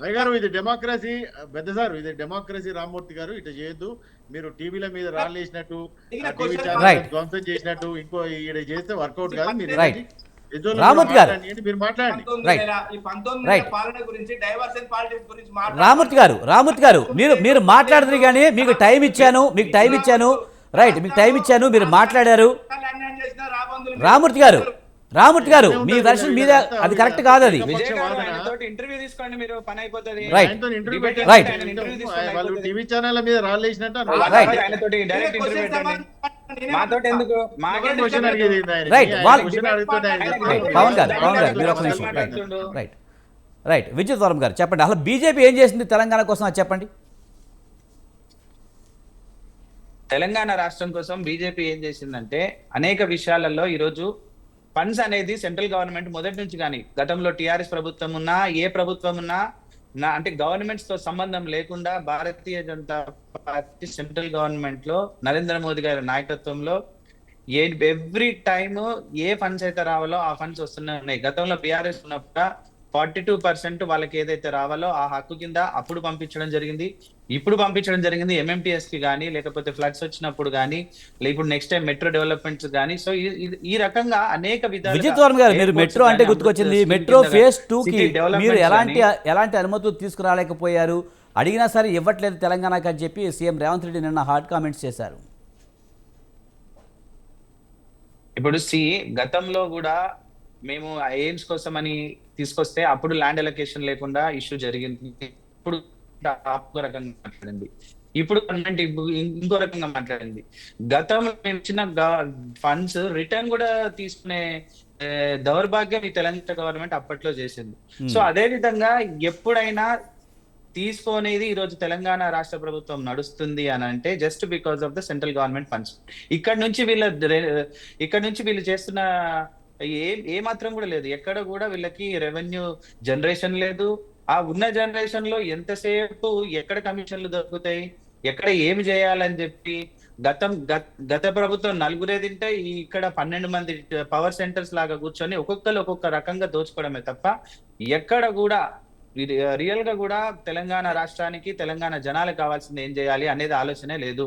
అయ్యగారు, ఇది డెమోక్రసీ పెద్ద సార్, ఇది డెమోక్రసీ. రామ్మూర్తి గారు ఇట్లా చేయొద్దు. మీరు టీవీల మీద రాళ్ళేసినట్టు, టీవీ ఛానల్ ధ్వంసం చేసినట్టు ఇంకో ఈడ చేస్తే వర్కౌట్ కాదు. మీరు రామూర్తి గారు మీరు మాట్లాడండి. రామూర్తి గారు మీరు మాట్లాడదు కానీ మీకు టైం ఇచ్చాను. రైట్, మీకు టైం ఇచ్చాను, మీరు మాట్లాడారు. రామూర్తి గారు మీ వెర్షన్ మీద అది కరెక్ట్ కాదు. అది ఇంటర్వ్యూ తీసుకోండి, మీరు పని అయిపోతుంది. టీవీ ఛానల్ మీద రాళ్ళేసినట్టు మాతో ఎందుకు? రైట్, విద్యుత్ వరం గారు చెప్పండి, అసలు బీజేపీ ఏం చేసింది తెలంగాణ కోసం, అది చెప్పండి. తెలంగాణ రాష్ట్రం కోసం బీజేపీ ఏం చేసిందంటే అనేక విషయాలలో ఈరోజు ఫండ్స్ అనేది సెంట్రల్ గవర్నమెంట్ మొదటి నుంచి కానీ గతంలో టీఆర్ఎస్ ప్రభుత్వం ఉన్నా ఏ ప్రభుత్వం ఉన్నా అంటే గవర్నమెంట్స్ తో సంబంధం లేకుండా Bharatiya Janata party central government లో నరేంద్ర మోదీ గారి నాయకత్వంలో ఎవ్రీ టైమ్ ఏ ఫండ్స్ అయితే రావాలో ఆ ఫండ్స్ వస్తూనే ఉన్నాయి. గతంలో బీఆర్ఎస్ ఉన్నప్పుడు 42% వాళ్ళకి ఏదైతే రావాలో ఆ హక్కు కింద అప్పుడు పంపించడం జరిగింది, ఇప్పుడు పంపించడం జరిగింది. MMTS కి కానీ, లేకపోతే ఫ్లడ్స్ వచ్చినప్పుడు కానీ, ఇప్పుడు నెక్స్ట్ టైం మెట్రో డెవలప్మెంట్స్ కానీ. సో ఈ రకంగా అనేక విధాలుగా విద్యుత్ వరం గారు, మీరు మెట్రో అంటే గుర్తుకొచ్చింది. మెట్రో ఫేజ్ 2 కి మీరు ఎలాంటి అనుమతులు తీసుకురాలేకపోయారు, అడిగినా సరే ఇవ్వట్లేదు తెలంగాణకి అని చెప్పి సీఎం రేవంత్ రెడ్డి నిన్న హాట్ కామెంట్స్ చేశారు. ఇప్పుడు గతంలో కూడా మేము ఎయిమ్స్ కోసం అని తీసుకొస్తే అప్పుడు ల్యాండ్ అలొకేషన్ లేకుండా ఇష్యూ జరిగింది. ఇప్పుడు ఒక రకంగా మాట్లాడింది, ఇప్పుడు గవర్నమెంట్ ఇంకో రకంగా మాట్లాడింది. గతంలో మేము ఇచ్చిన ఫండ్స్ రిటర్న్ కూడా తీసుకునే దౌర్భాగ్యం ఈ తెలంగాణ గవర్నమెంట్ అప్పట్లో చేసింది. సో అదే విధంగా ఎప్పుడైనా తీసుకునేది ఈరోజు తెలంగాణ రాష్ట్ర ప్రభుత్వం నడుస్తుంది అని అంటే just because of the central government funds. ఇక్కడ నుంచి వీళ్ళు చేస్తున్న ఏ మాత్రం కూడా లేదు. ఎక్కడ కూడా వీళ్ళకి రెవెన్యూ జనరేషన్ లేదు. ఆ ఉన్న జనరేషన్ లో ఎంతసేపు ఎక్కడ కమిషన్లు దొరుకుతాయి, ఎక్కడ ఏమి చేయాలని చెప్పి గత ప్రభుత్వం నలుగురే తింటే ఇక్కడ 12 మంది పవర్ సెంటర్స్ లాగా కూర్చొని ఒక్కొక్క రకంగా దోచుకోవడమే తప్ప ఎక్కడ కూడా రియల్ గా కూడా తెలంగాణ రాష్ట్రానికి, తెలంగాణ జనాలకు కావాల్సింది ఏం చేయాలి అనేది ఆలోచనే లేదు.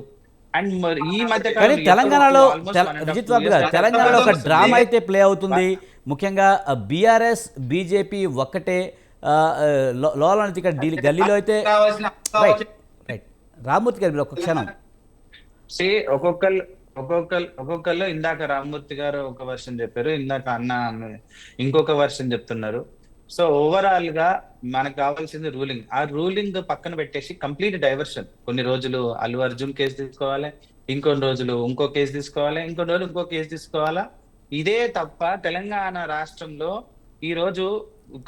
అండ్ ఈ మధ్య తెలంగాణలో తెలంగాణలో ఒక డ్రామా అయితే ప్లే అవుతుంది. ముఖ్యంగా బీఆర్ఎస్ బీజేపీ ఒక్కటే లోపల ఇక్కడ గల్లీలో అయితే. రామ్మూర్తి గారు ఒక క్షణం, ఒక్కొక్కళ్ళు ఇందాక రామ్మూర్తి గారు ఒక వర్షన్ చెప్పారు, ఇందాక అన్న ఇంకొక వర్షన్ చెప్తున్నారు. సో ఓవరాల్ గా మనకు కావాల్సింది రూలింగ్. ఆ రూలింగ్ పక్కన పెట్టేసి కంప్లీట్ డైవర్షన్. కొన్ని రోజులు అల్లు అర్జున్ కేసు తీసుకోవాలి, ఇంకొన్ని రోజులు ఇంకో కేసు తీసుకోవాలి, ఇంకొన్ని రోజులు ఇంకో కేసు తీసుకోవాలా. ఇదే తప్ప తెలంగాణ రాష్ట్రంలో ఈ రోజు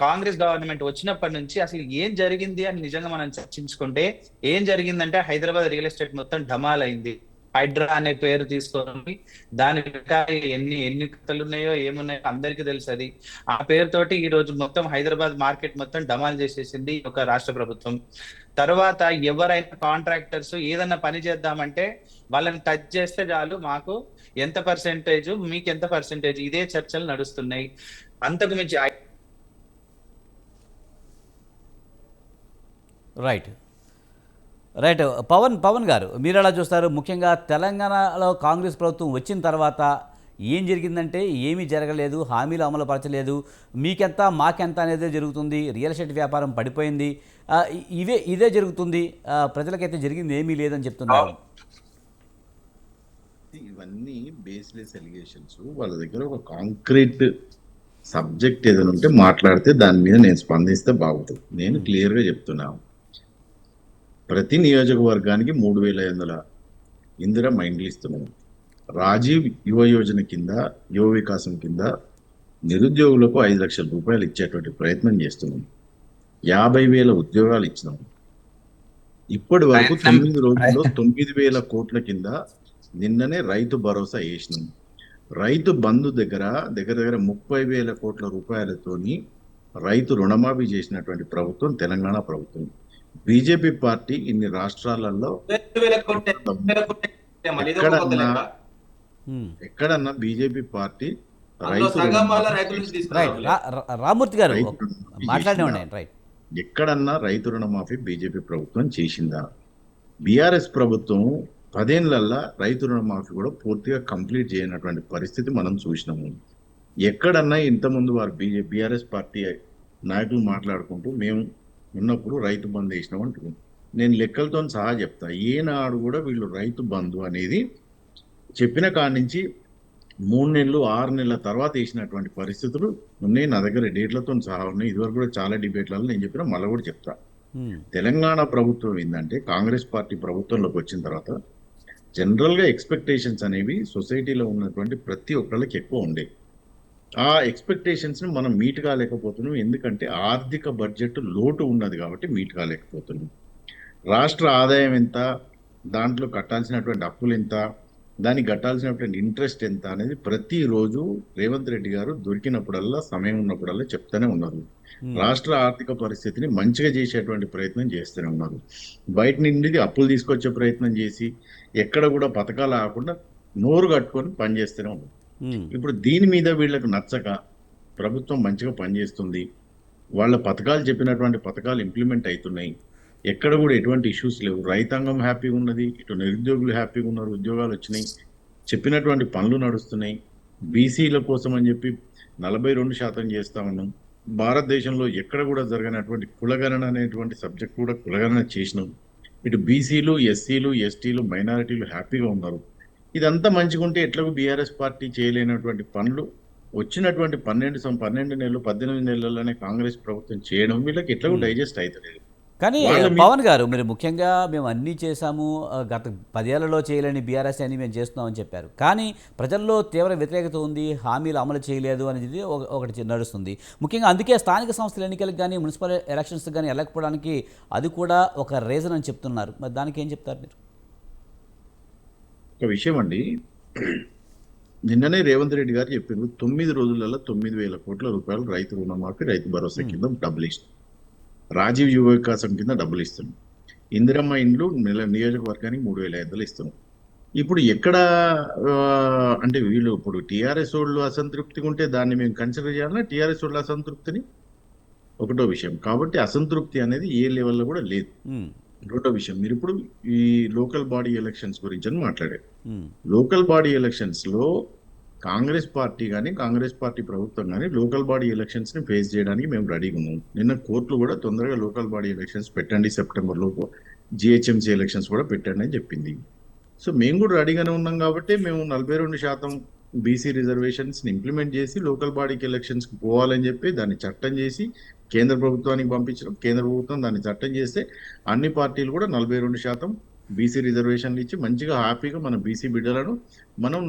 కాంగ్రెస్ గవర్నమెంట్ వచ్చినప్పటి నుంచి అసలు ఏం జరిగింది అని నిజంగా మనం చర్చించుకుంటే ఏం జరిగిందంటే హైదరాబాద్ రియల్ ఎస్టేట్ మొత్తం ఢమాల్ అయింది. హైడ్రా అనే పేరు తీసుకొని దాని ఎన్ని కథలు ఉన్నాయో ఏమున్నాయో అందరికీ తెలుసు. అది ఆ పేరుతోటి ఈ రోజు మొత్తం హైదరాబాద్ మార్కెట్ మొత్తం డమాల్ చేసేసింది ఒక రాష్ట్ర ప్రభుత్వం. తర్వాత ఎవరైనా కాంట్రాక్టర్స్ ఏదన్నా పని చేద్దామంటే వాళ్ళని టచ్ చేస్తే చాలు, మాకు ఎంత పర్సెంటేజ్, మీకు ఎంత పర్సెంటేజ్, ఇదే చర్చలు నడుస్తున్నాయి. అంతకు మించి రైట్ పవన్ గారు, మీరు ఎలా చూస్తారు? ముఖ్యంగా తెలంగాణలో కాంగ్రెస్ ప్రభుత్వం వచ్చిన తర్వాత ఏం జరిగిందంటే ఏమీ జరగలేదు, హామీలు అమలు పరచలేదు, మీకెంత మాకెంత అనేది జరుగుతుంది, రియల్ ఎస్టేట్ వ్యాపారం పడిపోయింది, ఇదే జరుగుతుంది, ప్రజలకైతే జరిగింది ఏమీ లేదని చెప్తున్నారు. ఇవన్నీ బేస్లెస్ ఎలిగేషన్స్. వాళ్ళ దగ్గర ఒక కాంక్రీట్ సబ్జెక్ట్ ఏదైనా ఉంటే మాట్లాడితే దాని మీద నేను స్పందిస్తే బాగుంటుంది. నేను క్లియర్గా చెప్తున్నాను, ప్రతి నియోజకవర్గానికి 3,500 ఇందిరా మైండ్లు ఇస్తున్నాము. రాజీవ్ యువ యోజన కింద, యువ వికాసం కింద నిరుద్యోగులకు 5 లక్షల రూపాయలు ఇచ్చేటువంటి ప్రయత్నం చేస్తున్నాం. 50,000 ఉద్యోగాలు ఇచ్చినాం. ఇప్పటి వరకు ప్రయత్నం 9 రోజుల్లో 9,000 కోట్ల కింద నిన్ననే రైతు భరోసా వేసినాం. రైతు బంధు దగ్గర దగ్గర 30,000 కోట్ల రూపాయలతోని రైతు రుణమాఫీ చేసినటువంటి ప్రభుత్వం తెలంగాణ ప్రభుత్వం. బీజేపీ పార్టీ ఇన్ని రాష్ట్రాలలో 2,000 కోట్లే, 2,000 కోట్లే, మళ్ళీ ఇది ఒక కొత్త లెక్క. ఎక్కడన్నా బీజేపీ పార్టీ అందులో రైతు సగం వల్ల రుణమాఫీ రైతుల నుంచి రైట్ తీసుకున్నారు. రామూర్తి గారు రైతు రుణమాఫీ మాట్లాడినండి చేసిందా? రైట్. ఎక్కడన్నా రైతు రుణమాఫీ బీజేపీ ప్రభుత్వం చేసిందా? బీఆర్ఎస్ ప్రభుత్వం 10 ఏళ్లలో రైతు రుణమాఫీ కూడా పూర్తిగా కంప్లీట్ చేయనటువంటి పరిస్థితి మనం చూసినాము. ఎక్కడన్నా ఇంతకుముందు వారు బీఆర్ఎస్ పార్టీ నాయకులు మాట్లాడుకుంటూ మేము ఉన్నప్పుడు రైతు బంధు వేసినాం అంటున్నాం. నేను లెక్కలతో సహా చెప్తా, ఏనాడు కూడా వీళ్ళు రైతు బంధు అనేది చెప్పిన కాడి నుంచి 3 నెలలు 6 నెలల తర్వాత వేసినటువంటి పరిస్థితులు ఉన్నాయి. నా దగ్గర డేట్లతో సహా ఉన్నాయి. ఇదివరకు కూడా చాలా డిబేట్లలో నేను చెప్పిన మళ్ళీ కూడా చెప్తా. తెలంగాణ ప్రభుత్వం ఏంటంటే కాంగ్రెస్ పార్టీ ప్రభుత్వంలోకి వచ్చిన తర్వాత జనరల్ గా ఎక్స్పెక్టేషన్స్ అనేవి సొసైటీలో ఉన్నటువంటి ప్రతి ఒక్కళ్ళకి ఎక్కువ ఉండే. ఆ ఎక్స్పెక్టేషన్స్ ని మనం మీట్ కాలేకపోతున్నాం. ఎందుకంటే ఆర్థిక బడ్జెట్ లోటు ఉన్నది కాబట్టి మీట్ కాలేకపోతున్నాం. రాష్ట్ర ఆదాయం ఎంత, దాంట్లో కట్టాల్సినటువంటి అప్పులు ఎంత, దానికి కట్టాల్సినటువంటి ఇంట్రెస్ట్ ఎంత అనేది ప్రతిరోజు రేవంత్ రెడ్డి గారు దొరికినప్పుడల్లా సమయం ఉన్నప్పుడల్లా చెప్తూనే ఉన్నారు. రాష్ట్ర ఆర్థిక పరిస్థితిని మంచిగా చేసేటువంటి ప్రయత్నం చేస్తూనే ఉన్నారు. బయట నుండి అప్పులు తీసుకొచ్చే ప్రయత్నం చేసి ఎక్కడ కూడా పథకాలు ఆకుండా నోరు కట్టుకొని పనిచేస్తూనే ఉన్నారు. ఇప్పుడు దీని మీద వీళ్ళకు నచ్చక ప్రభుత్వం మంచిగా పనిచేస్తుంది, వాళ్ళ పథకాలు చెప్పినటువంటి పథకాలు ఇంప్లిమెంట్ అవుతున్నాయి, ఎక్కడ కూడా ఎటువంటి ఇష్యూస్ లేవు, రైతాంగం హ్యాపీగా ఉన్నది, ఇటు నిరుద్యోగులు హ్యాపీగా ఉన్నారు, ఉద్యోగాలు వచ్చినాయి, చెప్పినటువంటి పనులు నడుస్తున్నాయి. బీసీల కోసం అని చెప్పి 42% చేస్తా ఉన్నాం. భారతదేశంలో ఎక్కడ కూడా జరగనటువంటి కులగణన అనేటువంటి సబ్జెక్ట్ కూడా కులగణన చేసినాం. ఇటు బీసీలు, ఎస్సీలు, ఎస్టీలు, మైనారిటీలు హ్యాపీగా ఉన్నారు. ఇదంతా మంచిగా ఉంటే ఎట్లాగో బీఆర్ఎస్ పార్టీ చేయలేనటువంటి పనులు వచ్చినటువంటి 12 నెలలు 18 నెలల్లోనే కాంగ్రెస్ ప్రభుత్వం చేయడం వీళ్ళకి ఎట్లాగో డైజెస్ట్ అవుతలేదు. కానీ పవన్ గారు మీరు ముఖ్యంగా మేము అన్నీ చేశాము, గత 10 ఏళ్లలో చేయలేని బీఆర్ఎస్ అని మేము చేస్తున్నామని చెప్పారు. కానీ ప్రజల్లో తీవ్ర వ్యతిరేకత ఉంది, హామీలు అమలు చేయలేదు అనేది ఒకటి నడుస్తుంది. ముఖ్యంగా అందుకే స్థానిక సంస్థల ఎన్నికలకు కానీ మున్సిపల్ ఎలక్షన్స్ కానీ వెళ్ళకపోవడానికి అది కూడా ఒక రీజన్ అని చెప్తున్నారు. మరి దానికి ఏం చెప్తారు మీరు? ఒక విషయం అండి, నిన్ననే రేవంత్ రెడ్డి గారు చెప్పారు 9 రోజులలో 9,000 కోట్ల రూపాయలు రైతు రుణమాఫీ రైతు భరోసా కింద డబ్బులు ఇస్తాం, రాజీవ్ యువ వికాసం కింద డబ్బులు ఇస్తున్నాం, ఇందిరమ్మ ఇండ్లు నియోజకవర్గానికి 3,500 ఇస్తున్నాం. ఇప్పుడు ఎక్కడ అంటే వీళ్ళు ఇప్పుడు టీఆర్ఎస్ వాళ్ళు అసంతృప్తిగా ఉంటే దాన్ని మేము కన్సిడర్ చేయాలన్నా టీఆర్ఎస్ వాళ్ళ అసంతృప్తిని? ఒకటో విషయం. కాబట్టి అసంతృప్తి అనేది ఏ లెవెల్లో కూడా లేదు. రెండో విషయం, మీరు ఇప్పుడు ఈ లోకల్ బాడీ ఎలక్షన్స్ గురించి అని మాట్లాడారు. లోకల్ బాడీ ఎలక్షన్స్ లో కాంగ్రెస్ పార్టీ కానీ కాంగ్రెస్ పార్టీ ప్రభుత్వం కానీ లోకల్ బాడీ ఎలక్షన్స్ ని ఫేస్ చేయడానికి మేము రెడీగా ఉన్నాం. నిన్న కోర్టులు కూడా తొందరగా లోకల్ బాడీ ఎలక్షన్స్ పెట్టండి, సెప్టెంబర్ లోపు జిహెచ్ఎంసీ ఎలక్షన్స్ కూడా పెట్టండి అని చెప్పింది. సో మేము కూడా రెడీగానే ఉన్నాం కాబట్టి మేము 42% బీసీ రిజర్వేషన్స్ ని ఇంప్లిమెంట్ చేసి లోకల్ బాడీకి ఎలక్షన్స్ కి పోవాలని చెప్పి దాన్ని చట్టం చేసి కేంద్ర ప్రభుత్వానికి పంపించడం, కేంద్ర ప్రభుత్వం దాన్ని చట్టం చేస్తే అన్ని పార్టీలు కూడా 42% బీసీ రిజర్వేషన్లు ఇచ్చి మంచిగా హ్యాపీగా మన బీసీ బిడ్డలను మనం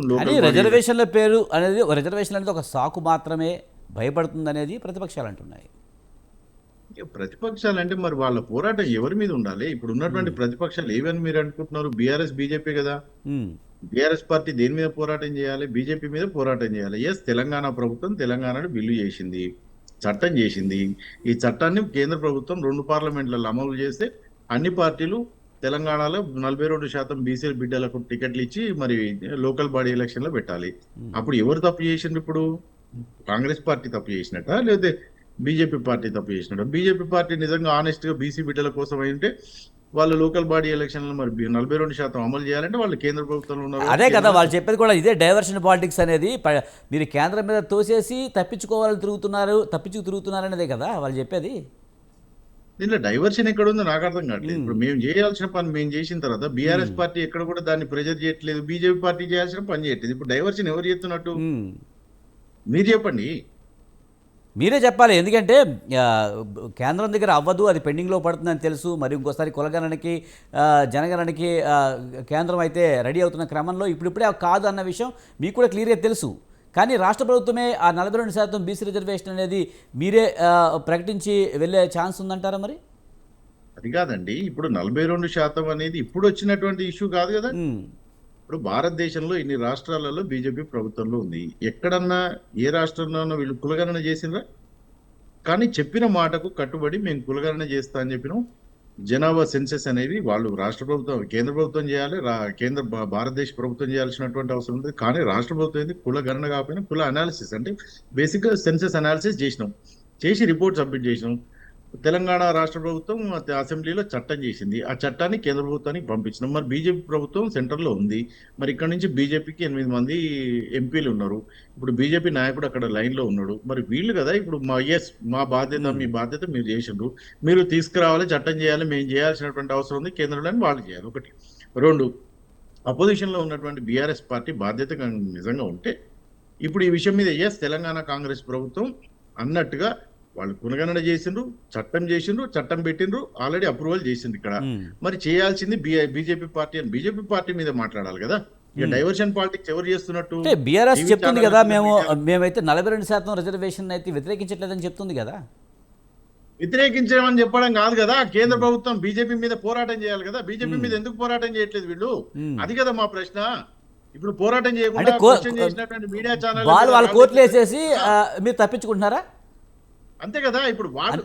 రిజర్వేషన్ల పేరు అనేది రిజర్వేషన్ అనేది ఒక సాకు మాత్రమే, భయపడుతుంది అనేది ప్రతిపక్షాలు అంటున్నాయి. ప్రతిపక్షాలు అంటే మరి వాళ్ళ పోరాటం ఎవరి మీద ఉండాలి? ఇప్పుడు ఉన్నటువంటి ప్రతిపక్షాలు ఏవని మీరు అనుకుంటున్నారు? బీఆర్ఎస్ బీజేపీ కదా. బీఆర్ఎస్ పార్టీ దేని మీద పోరాటం చేయాలి? బీజేపీ మీద పోరాటం చేయాలి. ఎస్, తెలంగాణ ప్రభుత్వం తెలంగాణను బిల్లు చేసింది, చట్టం చేసింది. ఈ చట్టాన్ని కేంద్ర ప్రభుత్వం 2 పార్లమెంట్లలో అమలు చేస్తే అన్ని పార్టీలు తెలంగాణలో 42% బీసీ బిడ్డలకు టికెట్లు ఇచ్చి మరి లోకల్ బాడీ ఎలక్షన్ లో పెట్టాలి. అప్పుడు ఎవరు తప్పు చేసిండ్రు? ఇప్పుడు కాంగ్రెస్ పార్టీ తప్పు చేసినట్ట లేకపోతే బీజేపీ పార్టీ తప్పు చేసినట్ట? బీజేపీ పార్టీ నిజంగా ఆనెస్ట్ గా బీసీ బిడ్డల కోసం అయితే వాళ్ళు లోకల్ బాడీ ఎలక్షన్లు మరి 42% అమలు చేయాలంటే వాళ్ళు కేంద్ర ప్రభుత్వంలో ఉన్నారు. అదే కదా వాళ్ళు చెప్పేది కూడా, ఇదే డైవర్షన్ పాలిటిక్స్ అనేది. మీరు కేంద్రం మీద తోసేసి తప్పించుకోవాలని తిరుగుతున్నారు అనేదే కదా వాళ్ళు చెప్పేది. దీంట్లో డైవర్షన్ ఎక్కడ ఉందో నాకు అర్థం కావట్లేదు. ఇప్పుడు మేము చేయాల్సిన పని మేము చేసిన తర్వాత బీఆర్ఎస్ పార్టీ ఎక్కడ కూడా దాన్ని ప్రెజర్ చేయట్లేదు, బీజేపీ పార్టీ చేయాల్సిన పని చేయట్లేదు. ఇప్పుడు డైవర్షన్ ఎవరు చేస్తున్నట్టు మీరు చెప్పండి. మీరే చెప్పాలి. ఎందుకంటే కేంద్రం దగ్గర అవ్వదు, అది పెండింగ్లో పడుతుందని తెలుసు. మరి ఇంకోసారి కులగణనకి జనగణనకి కేంద్రం అయితే రెడీ అవుతున్న క్రమంలో ఇప్పుడిప్పుడే కాదు అన్న విషయం మీకు కూడా క్లియర్గా తెలుసు. కానీ రాష్ట్ర ప్రభుత్వమే ఆ 42% బీసీ రిజర్వేషన్ అనేది మీరే ప్రకటించి వెళ్ళే ఛాన్స్ ఉందంటారా మరి? అది కాదండి, ఇప్పుడు 42% అనేది ఇప్పుడు వచ్చినటువంటి ఇష్యూ కాదు కదా. ఇప్పుడు భారతదేశంలో ఇన్ని రాష్ట్రాలలో బీజేపీ ప్రభుత్వంలో ఉంది. ఎక్కడన్నా ఏ రాష్ట్రంలోనూ వీళ్ళు కులగణన చేసిండ్రా? కానీ చెప్పిన మాటకు కట్టుబడి మేము కులగణన చేస్తా అని చెప్పినాం. జనాభా సెన్సెస్ అనేవి వాళ్ళు రాష్ట్ర ప్రభుత్వం, కేంద్ర ప్రభుత్వం చేయాలి, భారతదేశ ప్రభుత్వం చేయాల్సినటువంటి అవసరం ఉంది. కానీ రాష్ట్ర ప్రభుత్వం ఏంది, కుల గణన కాకపోయినా కుల అనాలిసిస్ అంటే బేసిక్గా సెన్సెస్ అనాలిసిస్ చేసినాం, చేసి రిపోర్ట్ సబ్మిట్ చేసినాం. తెలంగాణ రాష్ట్ర ప్రభుత్వం అసెంబ్లీలో చట్టం చేసింది, ఆ చట్టాన్ని కేంద్ర ప్రభుత్వానికి పంపించినాం. మరి బీజేపీ ప్రభుత్వం సెంటర్లో ఉంది, మరి ఇక్కడ నుంచి బీజేపీకి 8 మంది ఎంపీలు ఉన్నారు. ఇప్పుడు బీజేపీ నాయకుడు అక్కడ లైన్లో ఉన్నాడు. మరి వీళ్ళు కదా ఇప్పుడు మా బాధ్యత, మీ బాధ్యత మీరు చేసిండ్రు, మీరు తీసుకురావాలి, చట్టం చేయాలి, మేము చేయాల్సినటువంటి అవసరం ఉంది, కేంద్రంలో వాళ్ళు చేయాలి. ఒకటి. రెండు, అపోజిషన్లో ఉన్నటువంటి బీఆర్ఎస్ పార్టీ బాధ్యత నిజంగా ఉంటే ఇప్పుడు ఈ విషయం మీద తెలంగాణ కాంగ్రెస్ ప్రభుత్వం అన్నట్టుగా వాళ్ళు కులగణన చేసిండ్రు, చట్టం పెట్టిండ్రు, ఆల్రెడీ అప్రూవల్ చేసిండ్రు ఇక్కడ. మరి చేయాల్సింది బీజేపీ పార్టీ అని బీజేపీ పార్టీ మీద మాట్లాడాలి కదా. ఇక డైవర్షన్ పాలిటిక్స్ ఎవరు చేస్తున్నట్టు? బీఆర్ఎస్ చెప్తుంది కదా, మేమైతే 42% రిజర్వేషన్ అయితే వ్యతిరేకించట్లేదని చెప్తుంది కదా. వ్యతిరేకించమని చెప్పడం కాదు కదా, కేంద్ర ప్రభుత్వం బీజేపీ మీద పోరాటం చేయాలి కదా. బీజేపీ మీద ఎందుకు పోరాటం చేయట్లేదు వీళ్ళు? అది కదా మా ప్రశ్న. ఇప్పుడు పోరాటం చేయకుండా చేసినటువంటి మీడియా ఛానల్ వాళ్ళు కోర్టులు వేసేసి మీరు తప్పించుకుంటున్నారా? అంతే కదా. ఇప్పుడు వాళ్ళు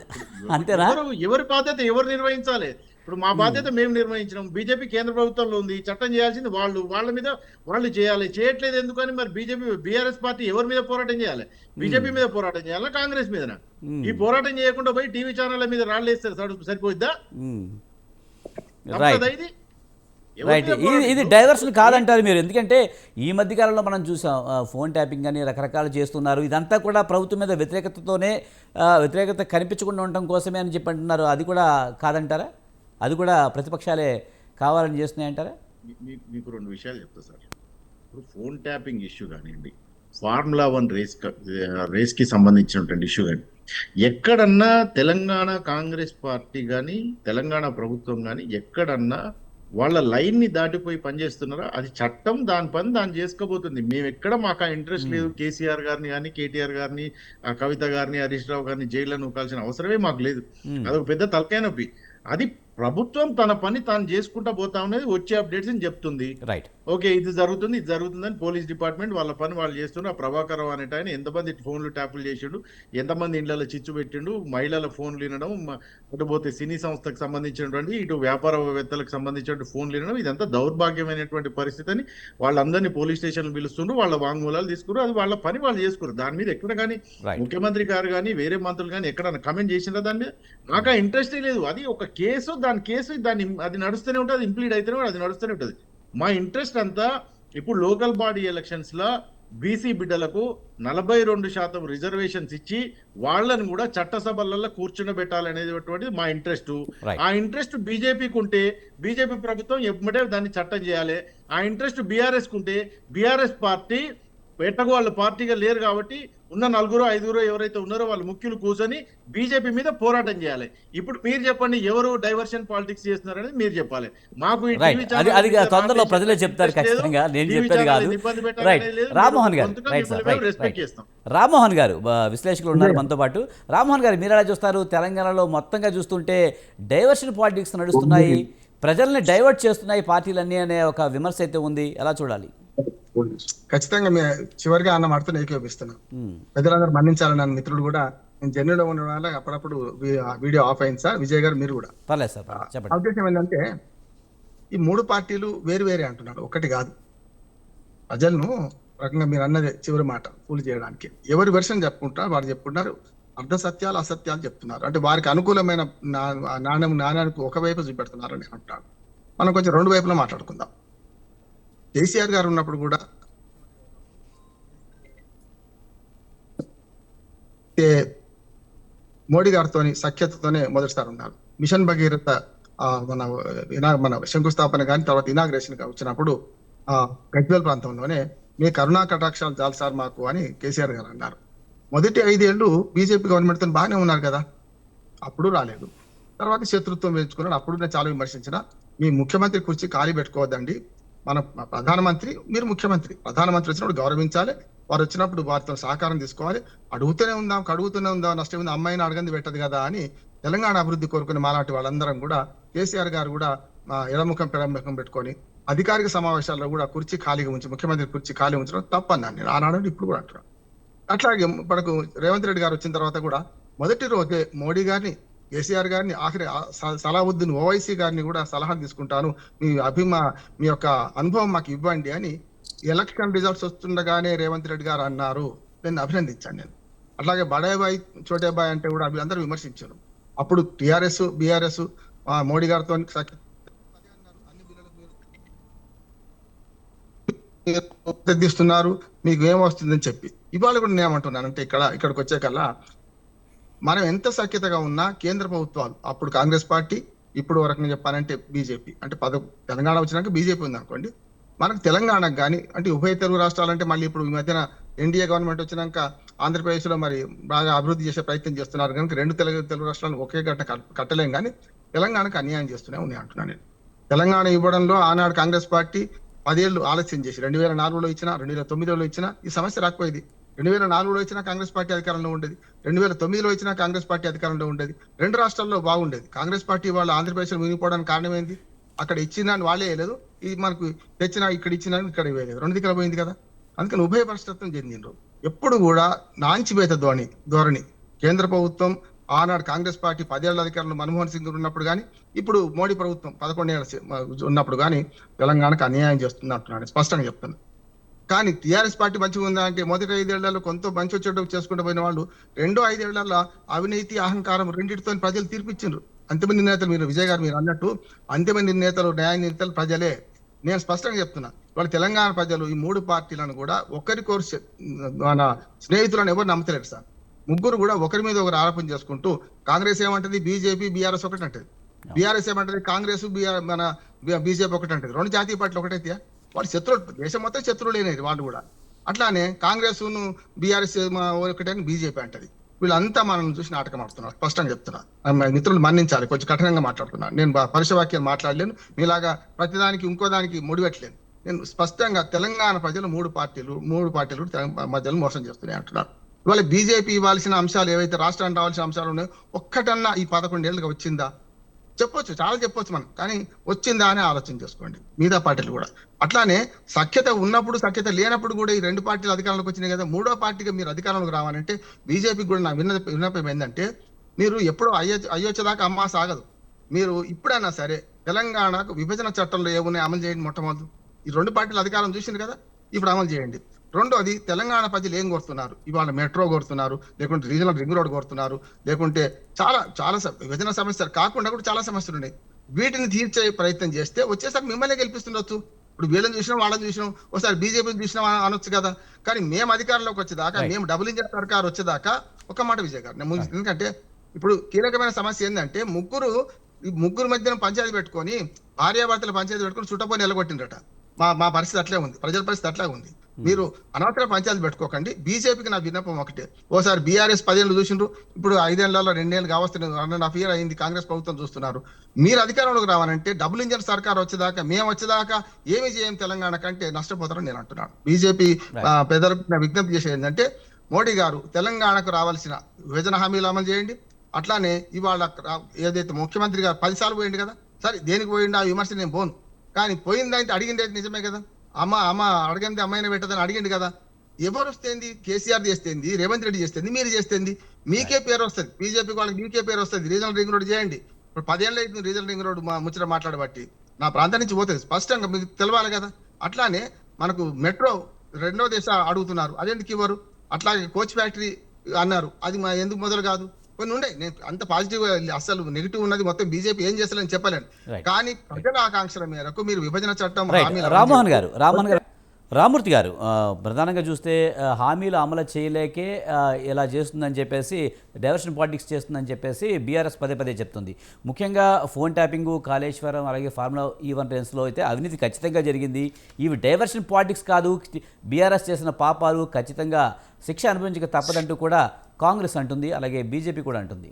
అంతేనా? ఎవరి బాధ్యత ఎవరు నిర్వహించాలి? ఇప్పుడు మా బాధ్యత మేము నిర్వహించినాం. బీజేపీ కేంద్ర ప్రభుత్వంలో ఉంది, చట్టం చేయాల్సింది వాళ్ళ మీద వాళ్ళు చేయాలి. చేయట్లేదు ఎందుకని? మరి బీఆర్ఎస్ పార్టీ ఎవరి మీద పోరాటం చేయాలి? బీజేపీ మీద పోరాటం చేయాలా, కాంగ్రెస్ మీద? ఈ పోరాటం చేయకుండా పోయి టీవీ ఛానళ్ల మీద రాళ్ళు వేస్తారు, సరిపోద్దా? ఇది రైట్. ఇది డైవర్షన్ కాదంటారు మీరు, ఎందుకంటే ఈ మధ్యకాలంలో మనం చూసాం ఫోన్ ట్యాపింగ్ అని రకరకాలు చేస్తున్నారు. ఇదంతా కూడా ప్రభుత్వం మీద వ్యతిరేకత కనిపించకుండా ఉండటం కోసమే అని చెప్పి అంటున్నారు. అది కూడా కాదంటారా? అది కూడా ప్రతిపక్షాలే కావాలని చేస్తున్నాయంటారా? మీకు 2 విషయాలు చెప్తా సార్. ఇప్పుడు ఫోన్ ట్యాపింగ్ ఇష్యూ కానివ్వండి, Formula 1 రేస్కి సంబంధించినటువంటి ఇష్యూ కానీ, ఎక్కడన్నా తెలంగాణ కాంగ్రెస్ పార్టీ కానీ తెలంగాణ ప్రభుత్వం కానీ ఎక్కడన్నా వాళ్ళ లైన్ని దాటిపోయి పనిచేస్తున్నారా? అది చట్టం దాని పని దాన్ని చేసుకోబోతుంది. మేము ఎక్కడ మాకు ఆ ఇంట్రెస్ట్ లేదు. కేసీఆర్ గారిని కానీ, కేటీఆర్ గారిని, కవిత గారిని, హరీష్ రావు గారిని జైల్లో నూకాల్సిన అవసరమే మాకు లేదు. అదొక పెద్ద తలకాయ నొప్పి. అది ప్రభుత్వం తన పని తాను చేసుకుంటా పోతా ఉన్నది, వచ్చే అప్డేట్స్ అని చెప్తుంది. రైట్, ఓకే, ఇది జరుగుతుందని పోలీస్ డిపార్ట్మెంట్ వాళ్ళ పని వాళ్ళు చేస్తున్నారు. ఆ ప్రభాకర్ రావు అనేట ఆయన ఎంతమంది ఫోన్లు ట్యాపులు చేసిండు, ఎంతమంది ఇండ్లలో చిచ్చు పెట్టిండు, మహిళల ఫోన్లు వినడం, అటుపోతే సినీ సంస్థకు సంబంధించినటువంటి, ఇటు వ్యాపారవేత్తలకు సంబంధించిన ఫోన్లు వినడం, ఇదంతా దౌర్భాగ్యమైనటువంటి పరిస్థితి అని వాళ్ళందరినీ పోలీస్ స్టేషన్లు పిలుస్తుండ్రు, వాళ్ళ వాంగ్మూలాలు తీసుకున్నారు. అది వాళ్ళ పని వాళ్ళు చేసుకున్నారు. దాని మీద ఎక్కడ కానీ ముఖ్యమంత్రి గారు కానీ వేరే మంత్రులు కానీ ఎక్కడన్నా కమెంట్ చేసినా దాని మీద నాకు ఆ ఇంట్రెస్టే లేదు. అది ఒక కేసు, అది నడుస్తూనే ఉంటుంది, అది ఇంప్లీడ్ అయితేనే అది నడుస్తూనే ఉంటుంది. మా ఇంట్రెస్ట్ అంతా ఇప్పుడు లోకల్ బాడీ ఎలక్షన్స్ లో బీసీ బిడ్డలకు 42% రిజర్వేషన్స్ ఇచ్చి వాళ్ళని కూడా చట్టసభలలో కూర్చుండబెట్టాలనేటువంటిది మా ఇంట్రెస్ట్. ఆ ఇంట్రెస్ట్ బీజేపీకి ఉంటే బీజేపీ ప్రభుత్వం ఎమ్మటే దాన్ని చట్టం చేయాలి. ఆ ఇంట్రెస్ట్ బీఆర్ఎస్ కుంటే బీఆర్ఎస్ పార్టీ ఎట్టకు వాళ్ళ పార్టీగా లేరు కాబట్టి ఉన్న 4-5 ఎవరైతే ఉన్నారో వాళ్ళు ముఖ్యులు కూర్చొని బీజేపీ మీద పోరాటం చేయాలి. ఇప్పుడు మీరు చెప్పండి, ఎవరు డైవర్షన్ పాలిటిక్స్ చేస్తున్నారనేది మీరు చెప్పాలి. మాకు తొందరలో ప్రజలే చెప్తారు ఖచ్చితంగా, నేను చెప్పేది కాదు. రామ్మోహన్ గారు, రెస్పెక్ట్ చేస్తాం. రామ్మోహన్ గారు విశ్లేషకులు ఉన్నారు మనతో పాటు. రామ్మోహన్ గారు, మీరు ఎలా చూస్తారు? తెలంగాణలో మొత్తంగా చూస్తుంటే డైవర్షన్ పాలిటిక్స్ నడుస్తున్నాయి, ప్రజల్ని డైవర్ట్ చేస్తున్నాయి పార్టీలన్నీ అనే ఒక విమర్శ అయితే ఉంది. ఎలా చూడాలి? ఖచ్చితంగా చివరిగా అన్న మాటతో ఏకీభవిస్తున్నాను. ప్రజలందరూ మన్నించాలని నన్ను మిత్రుడు కూడా, నేను జర్నీలో ఉండడం వల్ల అప్పుడప్పుడు వీడియో ఆఫ్ అయింది సార్. విజయ్ గారు మీరు కూడా. ఉద్దేశం ఏంటంటే, ఈ 3 పార్టీలు వేరు వేరే అంటున్నారు, ఒకటి కాదు. ప్రజలను రకంగా మీరు అన్నది చివరి మాట పూలు చేయడానికి ఎవరి వెర్షన్ చెప్పుకుంటారు, వారు చెప్పుకుంటారు, అర్ధ సత్యాలు అసత్యాలు చెప్తున్నారు. అంటే వారికి అనుకూలమైన నాణ్యానికి ఒకవైపు చూపెడుతున్నారు అని అంటారు. మనం కొంచెం 2 వైపులా మాట్లాడుకుందాం. కేసీఆర్ గారు ఉన్నప్పుడు కూడా మోడీ గారితో సఖ్యతతోనే మొదటిసారి ఉన్నారు. మిషన్ భగీరథ మన శంకుస్థాపన కానీ తర్వాత ఇనాగ్రేషన్ వచ్చినప్పుడు గజ్వేల్ ప్రాంతంలోనే మీ కరుణా కటాక్షాలు చాలు సార్ మాకు అని కేసీఆర్ గారు అన్నారు. మొదటి 5 ఏళ్ళు బీజేపీ గవర్నమెంట్తో బాగానే ఉన్నారు కదా, అప్పుడు రాలేదు. తర్వాత శత్రుత్వం పెంచుకున్నాడు. అప్పుడు నేను చాలా విమర్శించిన, మీ ముఖ్యమంత్రి కుర్చీ ఖాళీ పెట్టుకోవద్దండి, మన ప్రధానమంత్రి, మీరు ముఖ్యమంత్రి, ప్రధానమంత్రి వచ్చినప్పుడు గౌరవించాలి, వారు వచ్చినప్పుడు వారితో సహకారం తీసుకోవాలి. అడుగుతూనే ఉందాం, కడుగుతూనే ఉందాం, నష్టం ఉంది, అమ్మాయిని అడగంది పెట్టదు కదా అని తెలంగాణ అభివృద్ధి కోరుకునే మాలాంటి వాళ్ళందరం కూడా కేసీఆర్ గారు కూడా ఎడముఖం పెడముఖం పెట్టుకొని అధికారిక సమావేశాల్లో కూడా కుర్చీ ఖాళీగా ఉంచి ముఖ్యమంత్రి కుర్చీ ఖాళీ ఉంచడం తప్పన్నాను నేను ఆనాడు, ఇప్పుడు కూడా అంటున్నాను. అట్లాగే మనకు రేవంత్ రెడ్డి గారు వచ్చిన తర్వాత కూడా మొదటి రోజే మోడీ గారిని, కేసీఆర్ గారిని, ఆఖరి సలావుద్దీన్ ఓవైసీ గారిని కూడా సలహా తీసుకుంటాను, మీ యొక్క అనుభవం మాకు ఇవ్వండి అని ఎలక్షన్ రిజల్ట్స్ వస్తుండగానే రేవంత్ రెడ్డి గారు అన్నారు. నేను అభినందించాను నేను. అట్లాగే బడాయిబాయ్ చోటేబాయ్ అంటే కూడా అవి అందరూ విమర్శించారు. అప్పుడు టిఆర్ఎస్ బీఆర్ఎస్ మోడీ గారితో తీస్తున్నారు, మీకు ఏమొస్తుందని చెప్పి. ఇవాళ కూడా నేను ఏమంటున్నాను అంటే ఇక్కడికి వచ్చే కల్లా మనం ఎంత సఖ్యతగా ఉన్నా కేంద్ర ప్రభుత్వాలు, అప్పుడు కాంగ్రెస్ పార్టీ, ఇప్పుడు వరకు చెప్పాలంటే బీజేపీ, అంటే తెలంగాణ వచ్చినాక బీజేపీ ఉంది అనుకోండి, మనకు తెలంగాణకు కానీ అంటే ఉభయ తెలుగు రాష్ట్రాలంటే మళ్ళీ ఇప్పుడు ఈ మధ్యన ఎన్డీఏ గవర్నమెంట్ వచ్చినాక ఆంధ్రప్రదేశ్లో మరి బాగా అభివృద్ధి చేసే ప్రయత్నం చేస్తున్నారు కనుక రెండు తెలుగు రాష్ట్రాలను ఒకే గట్ట కట్టలేం, కానీ తెలంగాణకు అన్యాయం చేస్తూనే ఉన్నాయి అంటున్నాను నేను. తెలంగాణ ఇవ్వడంలో ఆనాడు కాంగ్రెస్ పార్టీ 10 ఏళ్ళు ఆలస్యం చేసి 2004లో ఇచ్చినా 2009లో ఇచ్చినా ఈ సమస్య రాకపోయేది. 2004లో ఇచ్చినా కాంగ్రెస్ పార్టీ అధికారంలో ఉండేది, 2009లో ఇచ్చినా కాంగ్రెస్ పార్టీ అధికారంలో ఉండేది. రెండు రాష్ట్రాల్లో బాగుండేది. కాంగ్రెస్ పార్టీ వాళ్ళు ఆంధ్రప్రదేశ్లో మునిగిపోవడానికి కారణం ఏంది? అక్కడ ఇచ్చినా వాళ్ళే వేయలేదు, ఇది మనకు తెచ్చినా ఇక్కడ ఇచ్చినా ఇక్కడ వేయలేదు, రెండు దిక్కుల పోయింది కదా. అందుకని ఉభయ పరిస్థితులు చెందిండ్రు. ఎప్పుడు కూడా నాంచివేత ధోరణి కేంద్ర ప్రభుత్వం, ఆనాడు కాంగ్రెస్ పార్టీ 10 ఏళ్ల అధికారంలో మన్మోహన్ సింగ్ ఉన్నప్పుడు కానీ, ఇప్పుడు మోడీ ప్రభుత్వం 11 ఏళ్ళ ఉన్నప్పుడు కానీ తెలంగాణకు అన్యాయం చేస్తుంది అంటున్నాను, స్పష్టంగా చెప్తాను. కానీ టీఆర్ఎస్ పార్టీ మంచిగా ఉందా అంటే మొదటి 5 ఏళ్లలో కొంత మంచి వచ్చేటప్పుడు చేసుకుంటూ పోయిన వాళ్ళు రెండో 5 ఏళ్లలో అవినీతి, అహంకారం రెండింటితో ప్రజలు తీర్పిచ్చిండ్రు. అంతిమ నిర్ణేతలు, మీరు విజయ్ గారు మీరు అన్నట్టు అంతిమ నిర్ణేతలు, న్యాయ నిర్ణేతలు ప్రజలే. నేను స్పష్టంగా చెప్తున్నా, వాళ్ళు తెలంగాణ ప్రజలు ఈ 3 పార్టీలను కూడా ఒకరికొరు మన స్నేహితులను ఎవరు నమ్మతలేరు సార్. ముగ్గురు కూడా ఒకరి మీద ఒకరు ఆరోపణ చేసుకుంటూ, కాంగ్రెస్ ఏమంటది, బీజేపీ బీఆర్ఎస్ ఒకటి అంటది, బీఆర్ఎస్ ఏమంటది, కాంగ్రెస్ మన బీజేపీ ఒకటి అంటది. రెండు జాతీయ పార్టీలు ఒకటైతే వాళ్ళు శత్రువులు, దేశం మొత్తం శత్రువులేనేది వాళ్ళు కూడా. అట్లానే కాంగ్రెస్ బీఆర్ఎస్ ఒకటే బీజేపీ అంటది. వీళ్ళంతా మనం చూసి నాటకం ఆడుతున్నారు. స్పష్టంగా చెప్తున్నా, మిత్రులు మన్నించాలి, కొంచెం కఠినంగా మాట్లాడుతున్నా. నేను పరుషవాక్యాలు మాట్లాడలేను, మీలాగా ప్రతిదానికి ఇంకో దానికి ముడిపెట్టలేను. నేను స్పష్టంగా తెలంగాణ ప్రజలు మూడు పార్టీలు మధ్యలో మోసం చేస్తున్నాయి అంటున్నారు. ఇవాళ బీజేపీ ఇవ్వాల్సిన అంశాలు ఏవైతే రాష్ట్రానికి రావాల్సిన అంశాలు ఉన్నాయో ఒక్కటన్నా ఈ 11 ఏళ్ళుగా వచ్చిందా? చెప్పొచ్చు, చాలా చెప్పొచ్చు మనం, కానీ వచ్చిందా అని ఆలోచన చేసుకోండి మిగతా పార్టీలు కూడా. అట్లానే సఖ్యత ఉన్నప్పుడు, సఖ్యత లేనప్పుడు కూడా ఈ రెండు పార్టీలు అధికారంలోకి వచ్చినాయి కదా. మూడో పార్టీగా మీరు అధికారంలోకి రావాలంటే బీజేపీకి కూడా నా విన్నపం ఏంటంటే, మీరు ఎప్పుడో అయ్యొచ్చేదాకా అమ్మా సాగదు. మీరు ఇప్పుడైనా సరే తెలంగాణకు విభజన చట్టంలో ఏమున్నాయి అమలు చేయండి. మొట్టమొదటి ఈ రెండు పార్టీలు అధికారం చూసింది కదా, ఇప్పుడు అమలు చేయండి. రెండోది, తెలంగాణ ప్రజలు ఏం కోరుతున్నారు? ఇవాళ మెట్రో కోరుతున్నారు, లేకుంటే రీజనల్ రింగ్ రోడ్ కోరుతున్నారు, లేకుంటే చాలా విభజన సమస్యలు కాకుండా కూడా చాలా సమస్యలు ఉన్నాయి. వీటిని తీర్చే ప్రయత్నం చేస్తే వచ్చేసరికి మిమ్మల్ని గెలిపిస్తుండొచ్చు. ఇప్పుడు వీళ్ళని చూసినాం, వాళ్ళని చూసినాం, ఒకసారి బీజేపీని చూసినాం అనొచ్చు కదా. కానీ మేము అధికారంలోకి వచ్చేదాకా, మేము డబుల్ ఇంజన్ సర్కార్ వచ్చేదాకా ఒక మాట విజయ్ గారు, ఎందుకంటే ఇప్పుడు కీలకమైన సమస్య ఏంటంటే ముగ్గురు మధ్యన పంచాయతీ పెట్టుకొని, భార్యాభర్తల పంచాయతీ పెట్టుకొని చుట్టపోయి నిలగొట్టిండ్రట. మా పరిస్థితి అట్లే ఉంది, ప్రజల పరిస్థితి అట్లే ఉంది. మీరు అనవసర పంచాయతీ పెట్టుకోకండి. బీజేపీకి నా విన్నపం ఒకటే, ఓసారి బీఆర్ఎస్ 10 ఏళ్ళు చూసిండ్రు, ఇప్పుడు 5 ఏళ్లలో 2 ఏళ్ళు కావస్తున్నారు, 1.5 year అయింది కాంగ్రెస్ ప్రభుత్వం చూస్తున్నారు. మీరు అధికారంలోకి రావాలంటే డబుల్ ఇంజన్ సర్కార్ వచ్చేదాకా, మేము వచ్చేదాకా ఏమి చేయం తెలంగాణ కంటే నష్టపోతారని నేను అంటున్నాను. బీజేపీ పెద్దలకు విజ్ఞప్తి చేసేది ఏంటంటే, మోడీ గారు తెలంగాణకు రావాల్సిన విభజన హామీలు అమలు చేయండి. అట్లానే ఇవాళ ఏదైతే ముఖ్యమంత్రి గారు 10 సార్లు పోయింది కదా, సరే దేనికి పోయిండు ఆ విమర్శ నేను పోను, కానీ పోయిందంటే అడిగింది నిజమే కదా. అమ్మ అడగండి, అమ్మాయిని పెట్టదని అడిగింది కదా. ఎవరు వస్తేంది, కేసీఆర్ చేస్తేంది, రేవంత్ రెడ్డి చేస్తేంది, మీరు చేస్తేంది, మీకే పేరు వస్తుంది. బీజేపీ వాళ్ళకి మీకే పేరు వస్తుంది. రీజనల్ రింగ్ రోడ్ చేయండి. ఇప్పుడు 10 ఏళ్ళు అయితే రీజనల్ రింగ్ రోడ్ ముచ్చట మాట్లాడబట్టి నా ప్రాంతం నుంచి పోతుంది, స్పష్టంగా మీకు తెలవాలి కదా. అట్లానే మనకు మెట్రో రెండో దేశ అడుగుతున్నారు, అదెందుకు ఇవ్వరు? అట్లాగే కోచ్ ఫ్యాక్టరీ అన్నారు, అది ఎందుకు మొదలు కాదు? కొన్ని ఉండే, నేను అంత పాజిటివ్, అసలు నెగిటివ్ ఉన్నది మొత్తం బీజేపీ ఏం చేస్తారని చెప్పలేను. కానీ ప్రజల ఆకాంక్షల మేరకు మీరు విభజన చట్టం రామూర్తి గారు ప్రధానంగా చూస్తే హామీలు అమలు చేయలేకే ఇలా చేస్తుందని చెప్పేసి, డైవర్షన్ పాలిటిక్స్ చేస్తుందని చెప్పేసి బీఆర్ఎస్ పదే చెప్తుంది. ముఖ్యంగా ఫోన్ ట్యాపింగు, కాళేశ్వరం, అలాగే ఫార్ములా E1 రేస్లో అయితే అవినీతి ఖచ్చితంగా జరిగింది. ఇవి డైవర్షన్ పాలిటిక్స్ కాదు, బీఆర్ఎస్ చేసిన పాపాలు ఖచ్చితంగా శిక్ష అనుభవించక తప్పదంటూ కూడా కాంగ్రెస్ అంటుంది, అలాగే బీజేపీ కూడా అంటుంది.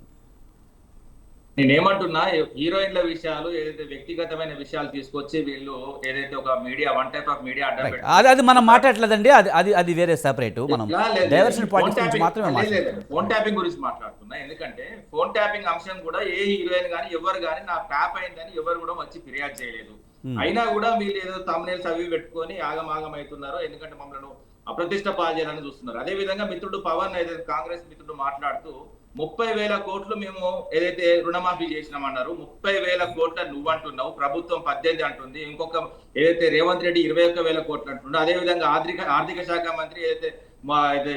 నేనేమంటున్నా, హీరోయిన్ల విషయాలు ఏదైతే వ్యక్తిగతమైన విషయాలు తీసుకొచ్చి వీళ్ళు ఏదైతే ఒక media one type of media అడ్డం రైట్, అది మనం మాట్లాడలేదండి, అది వేరే సెపరేట్. మనం డైవర్షన్ పాలిటిక్స్ గురించి మాత్రమే మాట్లాడుతున్నాం. ఫోన్ ట్యాపింగ్ గురించి మాట్లాడుతున్నా. ఎందుకంటే ఫోన్ ట్యాపింగ్ అంశం కూడా ఏ హీరోయిన్ కానీ ఎవరు కానీ నా ట్యాప్ అయిందని ఎవరు కూడా వచ్చి ఫిర్యాదు చేయలేదు. అయినా కూడా వీళ్ళు ఏదో తమ్నేల్స్ అవి పెట్టుకొని ఆగమాగం అవుతున్నారు. ఎందుకంటే మమ్మల్ని అప్రతిష్ట పాల్చేయాలని చూస్తున్నారు. అదే విధంగా మిత్రుడు పవన్ ఏదైతే కాంగ్రెస్ మిత్రుడు మాట్లాడుతూ 30,000 కోట్లు మేము ఏదైతే రుణమాఫీ చేసినామన్నారు, 30,000 కోట్ల నువ్వు అంటున్నావు, ప్రభుత్వం 18 అంటుంది, ఇంకొక ఏదైతే రేవంత్ రెడ్డి 21,000 కోట్లు అంటున్నాడు, అదే విధంగా ఆర్థిక శాఖ మంత్రి ఏదైతే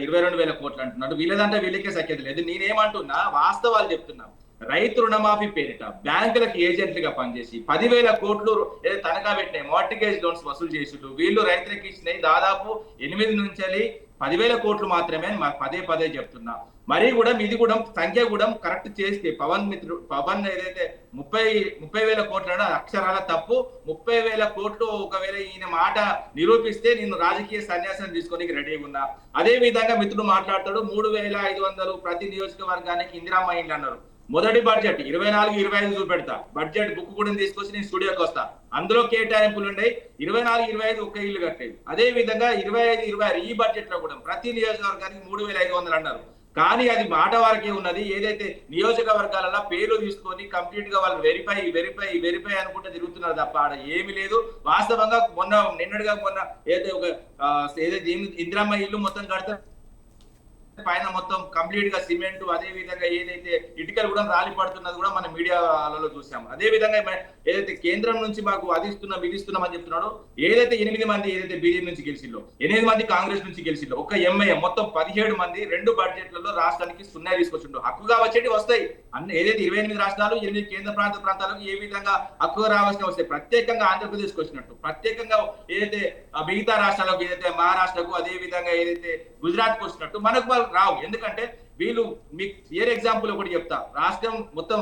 22,000 కోట్లు అంటున్నాడు. వీళ్ళదంటే వీళ్ళకే సఖ్యత లేదు. నేనేమంటున్నా, వాస్తవాలు చెప్తున్నా. రైతు రుణమాఫీ పేరిట బ్యాంకులకు ఏజెంట్లుగా పనిచేసి 10,000 కోట్లు ఏదైతే తనఖా పెట్టినాయి, మార్టిగేజ్ లోన్స్ వసూలు చేసిండు. వీళ్ళు రైతులకు ఇచ్చినాయి దాదాపు 8 నుంచి 10,000 కోట్లు మాత్రమే అని పదే చెప్తున్నా. మరి కూడా మీది కూడా సంఖ్య కూడా కరెక్ట్ చేస్తే పవన్ ఏదైతే 30,000 కోట్లు అక్షరాల తప్పు. 30,000 కోట్లు ఒకవేళ ఈయన మాట నిరూపిస్తే నేను రాజకీయ సన్యాసం తీసుకోనికి రెడీగా ఉన్నా. అదే విధంగా మిత్రుడు మాట్లాడతాడు 3,500 ప్రతి నియోజకవర్గానికి ఇందిరమ్మ ఇండ్లు అన్నారు. మొదటి బడ్జెట్ 24-25 చూపెడతా, బడ్జెట్ బుక్ కూడా తీసుకొచ్చి నేను స్టూడియోకి వస్తా. అందులో కేటాయింపులు ఉన్నాయి. 24-25 ఒక ఇల్లు కట్టేది. అదే విధంగా 25-26 ఈ బడ్జెట్ లో కూడా ప్రతి నియోజకవర్గానికి 3,500 అన్నారు. కానీ అది మాట వరకే ఉన్నది. ఏదైతే నియోజకవర్గాలలో పేర్లు తీసుకొని కంప్లీట్ గా వాళ్ళు వెరిఫై అనుకుంటే తిరుగుతున్నారు తప్ప ఆడ ఏమీ లేదు. వాస్తవంగా నిన్నటిగా ఏదైతే ఇందిరమ్మ ఇల్లు మొత్తం కడతారు, పైన మొత్తం కంప్లీట్ గా సిమెంట్, అదే విధంగా ఏదైతే ఇటుకలు కూడా రాలి పడుతున్నది కూడా మన మీడియాలలో చూసాము. అదే విధంగా ఏదైతే కేంద్రం నుంచి మాకు విధిస్తున్నాం అని చెప్తున్నాడో, ఏదైతే 8 మంది ఏదైతే బీజేపీ నుంచి గెలిచిల్లో, 8 మంది కాంగ్రెస్ నుంచి గెలిచిల్లో, ఒక ఎంఐఎం మొత్తం 17 మంది 2 బడ్జెట్లలో రాష్ట్రానికి 0 తీసుకొచ్చిండు. హక్కుగా వచ్చేటి వస్తాయి అన్ని. ఏదైతే 28 రాష్ట్రాలు 8 కేంద్ర ప్రాంతాలకు ఏ విధంగా హక్కుగా రావాల్సిన వస్తాయి. ప్రత్యేకంగా ఆంధ్రప్రదేశ్కి వచ్చినట్టు, ప్రత్యేకంగా ఏదైతే మిగతా రాష్ట్రాలకు, ఏదైతే మహారాష్ట్రకు, అదే విధంగా ఏదైతే గుజరాత్కి వచ్చినట్టు మనకు రావు. ఎందుకంటే వీళ్ళు మీకు క్లియర్ ఎగ్జాంపుల్ ఒకటి చెప్తా.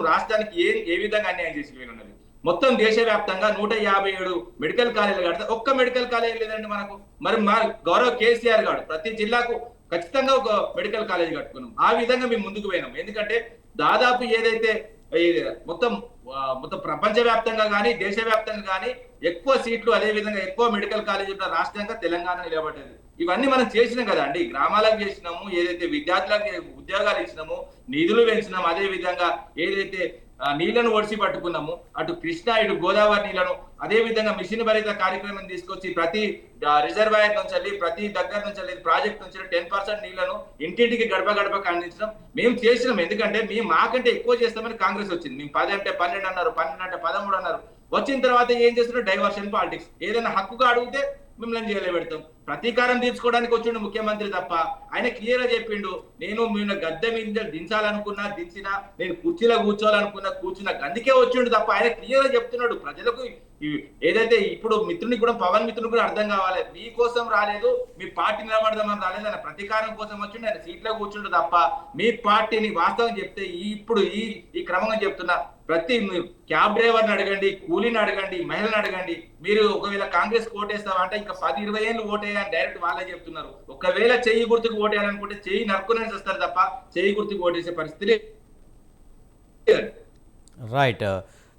రాష్ట్రానికి ఏ విధంగా అన్యాయం చేసి వీళ్ళున్నది. మొత్తం దేశవ్యాప్తంగా 157 మెడికల్ కాలేజీలు కడితే ఒక్క మెడికల్ కాలేజీ లేదండి మనకు. మరి మా గౌరవ కేసీఆర్ గారు ప్రతి జిల్లాకు ఖచ్చితంగా ఒక మెడికల్ కాలేజీ కట్టుకున్నాం. ఆ విధంగా మేము ముందుకు పోయినాం. ఎందుకంటే దాదాపు ఏదైతే మొత్తం ప్రపంచవ్యాప్తంగా కానీ దేశవ్యాప్తంగా కానీ ఎక్కువ సీట్లు, అదే విధంగా ఎక్కువ మెడికల్ కాలేజీ ఉన్న రాష్ట్రంగా తెలంగాణ నిలబడ్డది. ఇవన్నీ మనం చేసినాం కదా అండి. గ్రామాలకు చేసినాము, ఏదైతే విద్యార్థులకు ఉద్యోగాలు ఇచ్చినాము, నిధులు పెంచినాము, అదే విధంగా ఏదైతే నీళ్లను ఒడిసి పట్టుకున్నాము, అటు కృష్ణా ఇటు గోదావరి నీళ్లను, అదే విధంగా మిషన్ భరిత కార్యక్రమం తీసుకొచ్చి ప్రతి రిజర్వాయర్ నుంచి ప్రతి దగ్గర నుంచి ప్రాజెక్ట్ నుంచి 10% నీళ్లను ఇంటింటికి గడపకు అందించడం మేము చేసినాం. ఎందుకంటే మేము మాకంటే ఎక్కువ చేస్తామని కాంగ్రెస్ వచ్చింది. మేము 10 అంటే 12 అన్నారు, 12 అంటే 13 అన్నారు. వచ్చిన తర్వాత ఏం చేస్తున్నారు? Diversion politics. ఏదైనా హక్కుగా అడిగితే మిమ్మల్ని జైలు పెడతాం. ప్రతీకారం తీర్చుకోవడానికి వచ్చిండు ముఖ్యమంత్రి తప్ప ఆయన క్లియర్ గా చెప్పిండు, నేను గద్దె మీద దించాలనుకున్నా దించినా, నేను కుర్చీలో కూర్చున్నా అందుకే వచ్చిండు తప్ప ఆయన క్లియర్ గా చెప్తున్నాడు ప్రజలకు. ఏదైతే ఇప్పుడు మిత్రునికి కూడా, పవన్ మిత్రునికి కూడా అర్థం కావాలి, మీకోసం రాలేదు, మీ పార్టీ నిలబడదామని రాలేదు, ఆయన ప్రతీకారం కోసం వచ్చిండు, ఆయన సీట్లో కూర్చుండు తప్ప మీ పార్టీని వాస్తవం చెప్తే ఇప్పుడు ఈ క్రమంగా చెప్తున్నా, ప్రతి క్యాబ్ డ్రైవర్ని అడగండి, కూలీని అడగండి, మహిళని అడగండి, మీరు ఒకవేళ కాంగ్రెస్ ఓటేస్తావా అంటే ఇంకా 10-20 ఏళ్ళు ఓటేయాలని డైరెక్ట్ వాళ్ళే చెప్తున్నారు. ఒకవేళ చెయ్యి గుర్తుకు ఓటేయాలనుకుంటే చెయ్యి నరుకునే చేస్తారు తప్ప చెయ్యి గుర్తుకు ఓటేసే పరిస్థితి. రైట్,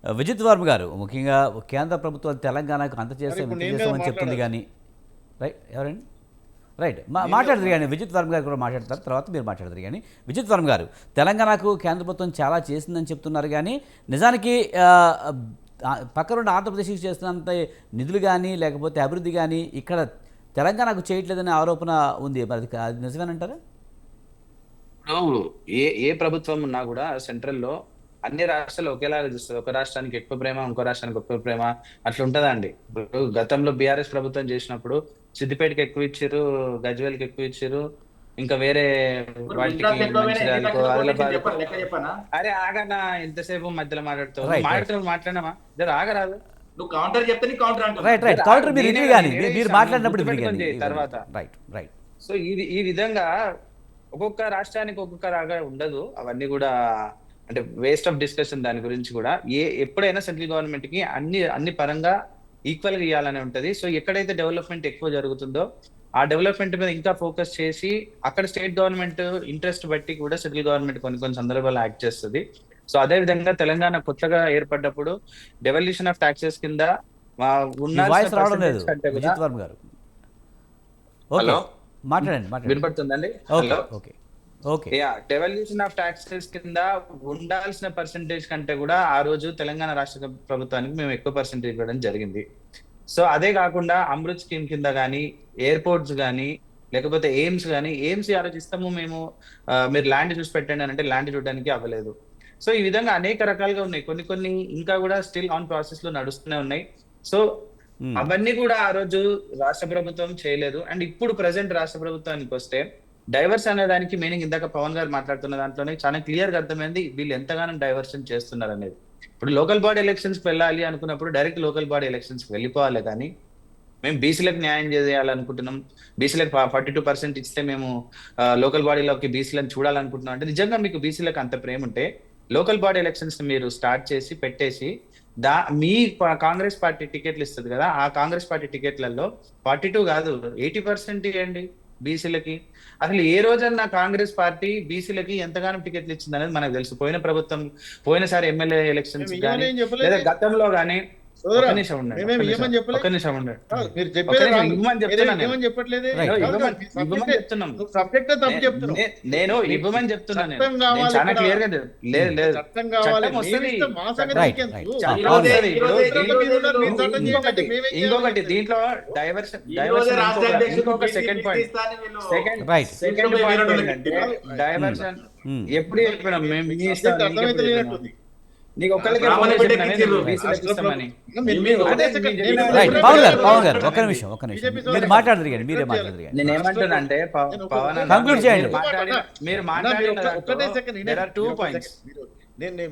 విజిత్ వర్మ గారు, ముఖ్యంగా కేంద్ర ప్రభుత్వం తెలంగాణకు అంత చేస్తామని చెప్తుంది కానీ, రైట్ ఎవరండి? రైట్, మాట్లాడదు కానీ విజిత్ వర్మ గారు కూడా మాట్లాడతారు, తర్వాత మీరు మాట్లాడతారు. కానీ విజిత్ వర్మ గారు, తెలంగాణకు కేంద్ర ప్రభుత్వం చాలా చేసిందని చెప్తున్నారు కానీ నిజానికి పక్కనుండి ఆంధ్రప్రదేశ్కి చేస్తున్నంత నిధులు కానీ లేకపోతే అభివృద్ధి కానీ ఇక్కడ తెలంగాణకు చేయట్లేదనే ఆరోపణ ఉంది. మరి అది నిజమేనంటారా? ఏ ప్రభుత్వం ఉన్నా కూడా సెంట్రల్లో అన్ని రాష్ట్రాలు ఒకేలాగా చూస్తుంది. ఒక రాష్ట్రానికి ఎక్కువ ప్రేమ, ఇంకో రాష్ట్రానికి ఎక్కువ ప్రేమ, అట్లా ఉంటదండి. ఇప్పుడు గతంలో బీఆర్ఎస్ ప్రభుత్వం చేసినప్పుడు సిద్దిపేటకి ఎక్కువ ఇచ్చారు, గజ్వేల్కి ఎక్కువ ఇచ్చారు, ఇంకా వేరే వాటికి అరే ఆగనా, ఎంతసేపు మధ్యలో మాట్లాడినామా జర ఆగరాదు. నువ్వు కౌంటర్ చెప్తే తర్వాత సో ఈ విధంగా ఒక్కొక్క రాష్ట్రానికి ఒక్కొక్క రాగా ఉండదు. అవన్నీ కూడా అంటే వేస్ట్ ఆఫ్ డిస్కషన్. దాని గురించి కూడా ఎప్పుడైనా సెంట్రల్ గవర్నమెంట్ కి అన్ని పరంగా ఈక్వల్ గా ఇవ్వాలని ఉంటది. సో ఎక్కడైతే డెవలప్మెంట్ ఎక్కువ జరుగుతుందో ఆ డెవలప్మెంట్ మీద ఇంకా ఫోకస్ చేసి అక్కడ స్టేట్ గవర్నమెంట్ ఇంట్రెస్ట్ బట్టి కూడా సెంట్రల్ గవర్నమెంట్ కొన్ని సందర్భాలు యాక్ట్ చేస్తుంది. సో అదే విధంగా తెలంగాణ కొత్తగా ఏర్పడ్డప్పుడు డెవల్యూషన్ ఆఫ్ ట్యాక్సెస్ కింద వాయిస్ రావడం లేదు కంటే కూడా విజిత్ వర్మ గారు. ఓకే హలో మాట్లాడండి. వినపడుతుందండి? Okay hello, okay okay devolution of taxes కింద ఉండాల్సిన పర్సెంటేజ్ కంటే కూడా ఆ రోజు తెలంగాణ రాష్ట్ర ప్రభుత్వానికి మేము ఎక్కువ పర్సెంటేజ్ ఇవ్వడం జరిగింది. సో అదే కాకుండా అమృత్ స్కీమ్ కింద కానీ, ఎయిర్పోర్ట్స్ కానీ, లేకపోతే ఎయిమ్స్ కానీ, ఎయిమ్స్ ఆలోచిస్తాము మేము, మీరు ల్యాండ్ చూసి పెట్టండి అని అంటే ల్యాండ్ చూడడానికి అవ్వలేదు. సో ఈ విధంగా అనేక రకాలుగా ఉన్నాయి, కొన్ని ఇంకా కూడా స్టిల్ ఆన్ ప్రాసెస్ లో నడుస్తూనే ఉన్నాయి. సో అవన్నీ కూడా ఆ రోజు రాష్ట్ర ప్రభుత్వం చేయలేదు. అండ్ ఇప్పుడు ప్రజెంట్ రాష్ట్ర ప్రభుత్వానికి వస్తే డైవర్స్ అనే దానికి మీనింగ్ ఇందాక పవన్ గారు మాట్లాడుతున్న దాంట్లోనే చాలా క్లియర్ గా అర్థమైంది వీళ్ళు ఎంతగానో డైవర్షన్ చేస్తున్నారు అనేది. ఇప్పుడు లోకల్ బాడీ ఎలక్షన్స్ కి వెళ్ళాలి అనుకున్నప్పుడు డైరెక్ట్ లోకల్ బాడీ ఎలక్షన్స్ కి వెళ్ళిపోవాలి, కానీ మేము బీసీలకు న్యాయం చేయాలనుకుంటున్నాం, బీసీలకు 42% ఇస్తే మేము లోకల్ బాడీలోకి బీసీలను చూడాలనుకుంటున్నాం అంటే నిజంగా మీకు బీసీలకు అంత ప్రేమ ఉంటే లోకల్ బాడీ ఎలక్షన్స్ మీరు స్టార్ట్ చేసి పెట్టేసి మీ కాంగ్రెస్ పార్టీ టికెట్లు ఇస్తుంది కదా, ఆ కాంగ్రెస్ పార్టీ టికెట్లలో 42 కాదు 80% ఇవ్వండి బీసీలకి. అసలు ఏ రోజన్నా కాంగ్రెస్ పార్టీ బీసీలకి ఎంతగానో టికెట్లు ఇచ్చింది అనేది మనకు తెలుసు. పోయిన ప్రభుత్వం, పోయినసారి ఎమ్మెల్యే ఎలక్షన్స్ కానీ లేదా గతంలో కానీ. ఒక్క నిమిషం ఉండండి. నేను ఇవ్వమని చెప్తున్నాను, చాలా క్లియర్ గా లేదు. ఇంకొకటి దీంట్లో డైవర్షన్ ఇంకొక సెకండ్ పాయింట్ ఏంటంటే డైవర్షన్ ఎప్పుడు చెప్పినాం మేము నీకు ఒక్కరికి పవన్ గారు ఒక్క నిమిషం మీరు మాట్లాడదు మీరే మాట్లాడదు. నేను ఏమంటున్నా అంటే కంక్లూడ్ చేయండి. మీరు మాట్లాడిన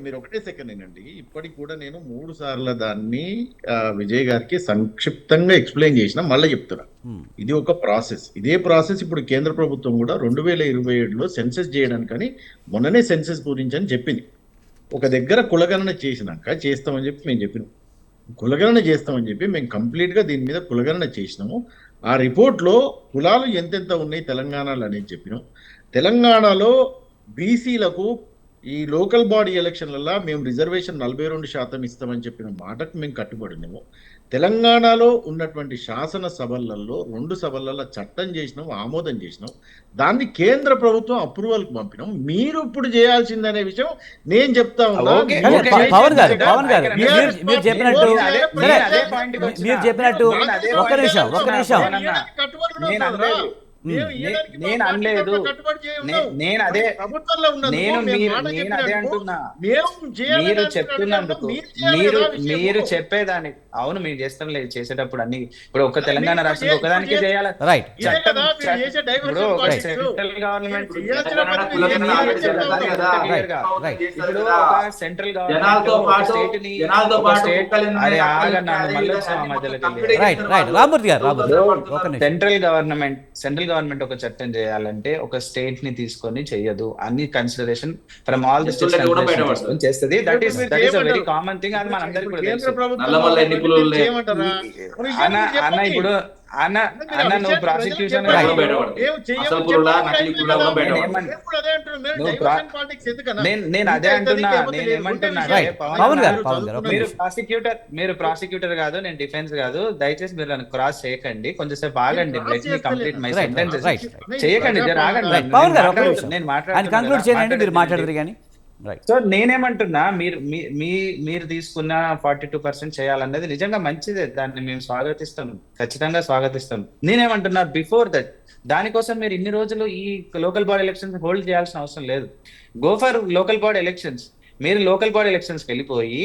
మీరు ఒకటే సెకండ్ ఏనండి. ఇప్పటికి కూడా నేను 3 సార్లు దాన్ని విజయ్ గారికి సంక్షిప్తంగా ఎక్స్ప్లెయిన్ చేసిన, మళ్ళీ చెప్తున్నా. ఇది ఒక ప్రాసెస్. ఇదే ప్రాసెస్ ఇప్పుడు కేంద్ర ప్రభుత్వం కూడా 2027లో సెన్సెస్ చేయడానికని మొన్ననే సెన్సెస్ గురించి అని చెప్పింది. ఒక దగ్గర కులగణన చేసినాక చేస్తామని చెప్పి మేము చెప్పినాం, కులగణన చేస్తామని చెప్పి మేము కంప్లీట్గా దీని మీద కులగణన చేసినాము. ఆ రిపోర్ట్లో కులాలు ఎంతెంత ఉన్నాయి తెలంగాణలో అనేది చెప్పినాం. తెలంగాణలో బీసీలకు ఈ లోకల్ బాడీ ఎలక్షన్లలో మేము రిజర్వేషన్ 42% ఇస్తామని చెప్పిన మాటకు మేము కట్టుబడినాము. తెలంగాణలో ఉన్నటువంటి శాసన సభలలో 2 సభలలో చట్టం చేసినాం, ఆమోదం చేసినాం. దాన్ని కేంద్ర ప్రభుత్వం అప్రూవల్కి పంపినాం. మీరు ఇప్పుడు చేయాల్సిందనే విషయం నేను చెప్తా ఉన్నా. పవన్ గారు మీరు చెప్పినట్టు ఒక్క నిమిషం నేను అనలేదు, నేను అదే అంటున్నా. మీరు చెప్తున్నందుకు మీరు చెప్పేదాన్ని అవును మేము చేస్తాం లేదు చేసేటప్పుడు అన్ని. ఇప్పుడు ఒక తెలంగాణ రాష్ట్రం ఒకదానికి చేయాలి. ఇప్పుడు ఒక సెంట్రల్ గవర్నమెంట్ ఇప్పుడు ఒక సెంట్రల్ గవర్నమెంట్ సెంట్రల్ గవర్నమెంట్ ఒక చట్టం చేయాలంటే ఒక స్టేట్ ని తీసుకొని చెయ్యదు. అన్ని consideration from all the states చేస్తుంది. That is a very common thing. అది మనందరికీ కూడా తెలుసు. అన్న ఇప్పుడు అన్న నువ్వు ప్రాసిక్యూషన్ నేను అదే అంటున్నా. నేను ఏమంటున్నా మీరు ప్రాసిక్యూటర్ కాదు, నేను డిఫెన్స్ కాదు. దయచేసి మీరు నన్ను క్రాస్ చేయకండి, కొంచెంసేపు ఆగండి. Let me complete my sentence. చేయకండి, నేను మాట్లాడుతున్నాను. సో నేనేమంటున్నా మీరు తీసుకున్న 42% చేయాలన్నది నిజంగా మంచిదే, దాన్ని మేము స్వాగతిస్తాం, ఖచ్చితంగా స్వాగతిస్తాం. నేనేమంటున్నా బిఫోర్ దట్ దానికోసం మీరు ఇన్ని రోజులు ఈ లోకల్ బాడీ ఎలక్షన్స్ హోల్డ్ చేయాల్సిన అవసరం లేదు. Go for local body elections. మీరు లోకల్ బాడీ ఎలక్షన్స్కి వెళ్ళిపోయి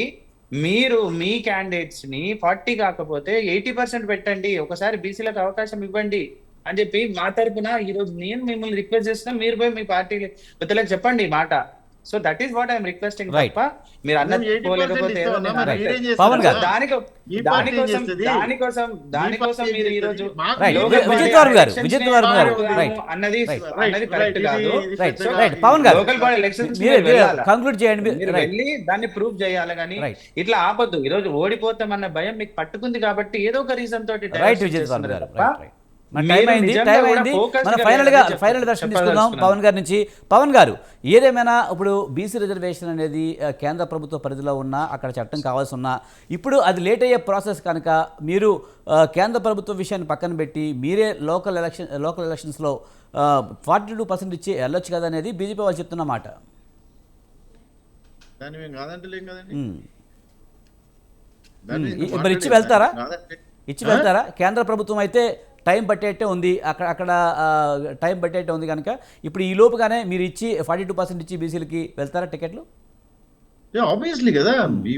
మీరు మీ క్యాండిడేట్స్ ని 40 కాకపోతే 80% పెట్టండి, ఒకసారి బీసీలకు అవకాశం ఇవ్వండి అని చెప్పి మా తరపున ఈ రోజు నేను మిమ్మల్ని రిక్వెస్ట్ చేస్తున్నా. మీరు పోయి మీ పార్టీ పెద్దలకు చెప్పండి ఈ మాట. So that is what I'm requesting. తప్ప మీరు అన్నది పోలేకపోతే దానికోసం మీరు ఈ రోజు అన్నది కరెక్ట్ కాదు. లోకల్ బాడీ ఎలక్షన్స్ వెళ్ళి దాన్ని ప్రూవ్ చేయాలి, కానీ ఇట్లా ఆపొద్దు. ఈ రోజు ఓడిపోతామన్న భయం మీకు పట్టుకుంది కాబట్టి ఏదో ఒక రీజన్ తోటి మన టైం అయింది. మన ఫైనల్ దర్శనం తీసుకుందాం పవన్ గారి నుంచి. పవన్ గారు, ఏదేమైనా ఇప్పుడు బీసీ రిజర్వేషన్ అనేది కేంద్ర ప్రభుత్వ పరిధిలో ఉన్న అక్కడ చట్టం కావాల్సి ఉన్నా ఇప్పుడు అది లేట్ అయ్యే ప్రాసెస్ కనుక మీరు కేంద్ర ప్రభుత్వ విషయాన్ని పక్కన పెట్టి మీరే లోకల్ ఎలక్షన్స్లో 42% ఇచ్చి వెళ్ళొచ్చు కదా అనేది బీజేపీ వాళ్ళు చెప్తున్న మాట. దాన్ని మేము కాదంటలేం కదండి. మరి ఇచ్చి వెళ్తారా? కేంద్ర ప్రభుత్వం అయితే టైం పట్టేట్టే ఉంది, అక్కడ టైం పట్టేట్టే ఉంది కనుక ఇప్పుడు ఈ లోపుగానే మీరు ఇచ్చి 42% ఇచ్చి బీసీలకి వెళ్తారా టికెట్లు? ఆబ్వియస్లీ కదా,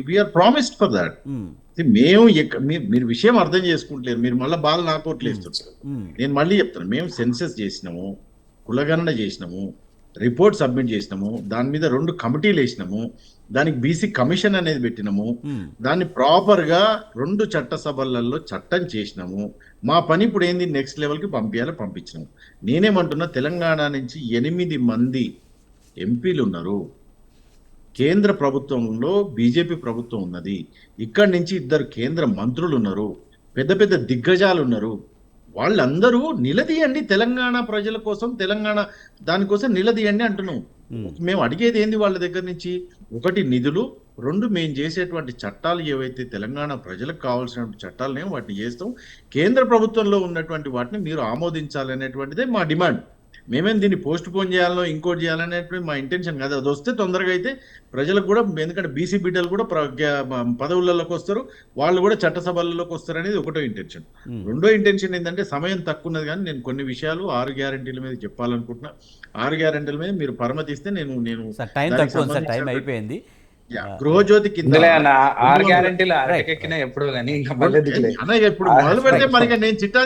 వీఆర్ ప్రామిస్డ్ ఫర్ దాట్. మేము మీరు విషయం అర్థం చేసుకుంటలేరు, మీరు మళ్ళీ బాగా నాకోట్లు వేస్తుంటారు. నేను మళ్ళీ చెప్తాను, మేము సెన్సెస్ చేసినాము, కులగణన చేసినాము, రిపోర్ట్ సబ్మిట్ చేసినాము, దాని మీద 2 కమిటీలు వేసినాము, దానికి బీసీ కమిషన్ అనేది పెట్టినాము, దాన్ని ప్రాపర్ గా 2 చట్టసభలలో చట్టం చేసినాము. మా పని ఇప్పుడు ఏంది, నెక్స్ట్ లెవెల్ కి పంపించినాము. నేనేమంటున్నా, తెలంగాణ నుంచి 8 మంది ఎంపీలు ఉన్నారు, కేంద్ర ప్రభుత్వంలో బీజేపీ ప్రభుత్వం ఉన్నది, ఇక్కడి నుంచి 2 కేంద్ర మంత్రులు ఉన్నారు, పెద్ద పెద్ద దిగ్గజాలు ఉన్నారు. వాళ్ళందరూ నిలదీయండి, తెలంగాణ ప్రజల కోసం, తెలంగాణ దానికోసం నిలదీయండి అంటున్నాం. మేము అడిగేది ఏంది వాళ్ళ దగ్గర నుంచి, 1 నిధులు, 2 మేము చేసేటువంటి చట్టాలు ఏవైతే తెలంగాణ ప్రజలకు కావాల్సిన చట్టాలనే వాటిని చేస్తాం, కేంద్ర ప్రభుత్వంలో ఉన్నటువంటి వాటిని మీరు ఆమోదించాలనేటువంటిదే మా డిమాండ్. మేమేం దీన్ని పోస్ట్ పోన్ చేయాలో ఇంకోటి చేయాలనేటువంటి మా ఇంటెన్షన్ కాదు. అది వస్తే తొందరగా అయితే ప్రజలకు కూడా, ఎందుకంటే బీసీ బిడ్డలు కూడా పదవులలోకి వస్తారు, వాళ్ళు కూడా చట్టసభలలోకి వస్తారు అనేది ఒకటో ఇంటెన్షన్. రెండో ఇంటెన్షన్ ఏంటంటే, సమయం తక్కువ ఉన్నది కానీ నేను కొన్ని విషయాలు 6 గ్యారెంటీల మీద చెప్పాలనుకుంటున్నా. 6 గ్యారెంటీల మీద మీరు పరమతిస్తే నేను టైం అయిపోయింది. గృహజ్యోతి కింద 6 గ్యారెంటీలు అరకెక్కినా ఎప్పుడు కానీ ఇంకా మళ్ళీ ఇప్పుడు మొదలు పెడితే మరి నేను చిట్టా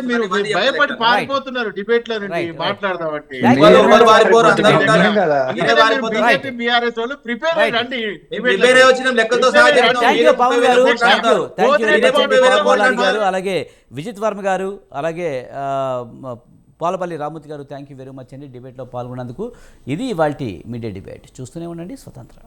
మీరు భయపడి పారిపోతున్నారు డిబేట్ లో నుండి మాట్లాడదామంటే. బీఆర్ఎస్ వాళ్ళు ప్రిపేర్ అయ్యండి. అలాగే విజిత్ వర్మ గారు, అలాగే పోలపల్లి రామూర్తి గారు, థ్యాంక్ యూ వెరీ మచ్ అండి డిబేట్లో పాల్గొన్నందుకు. ఇది ఇవాల్టి మీడియా డిబేట్. చూస్తూనే ఉండండి స్వతంత్ర.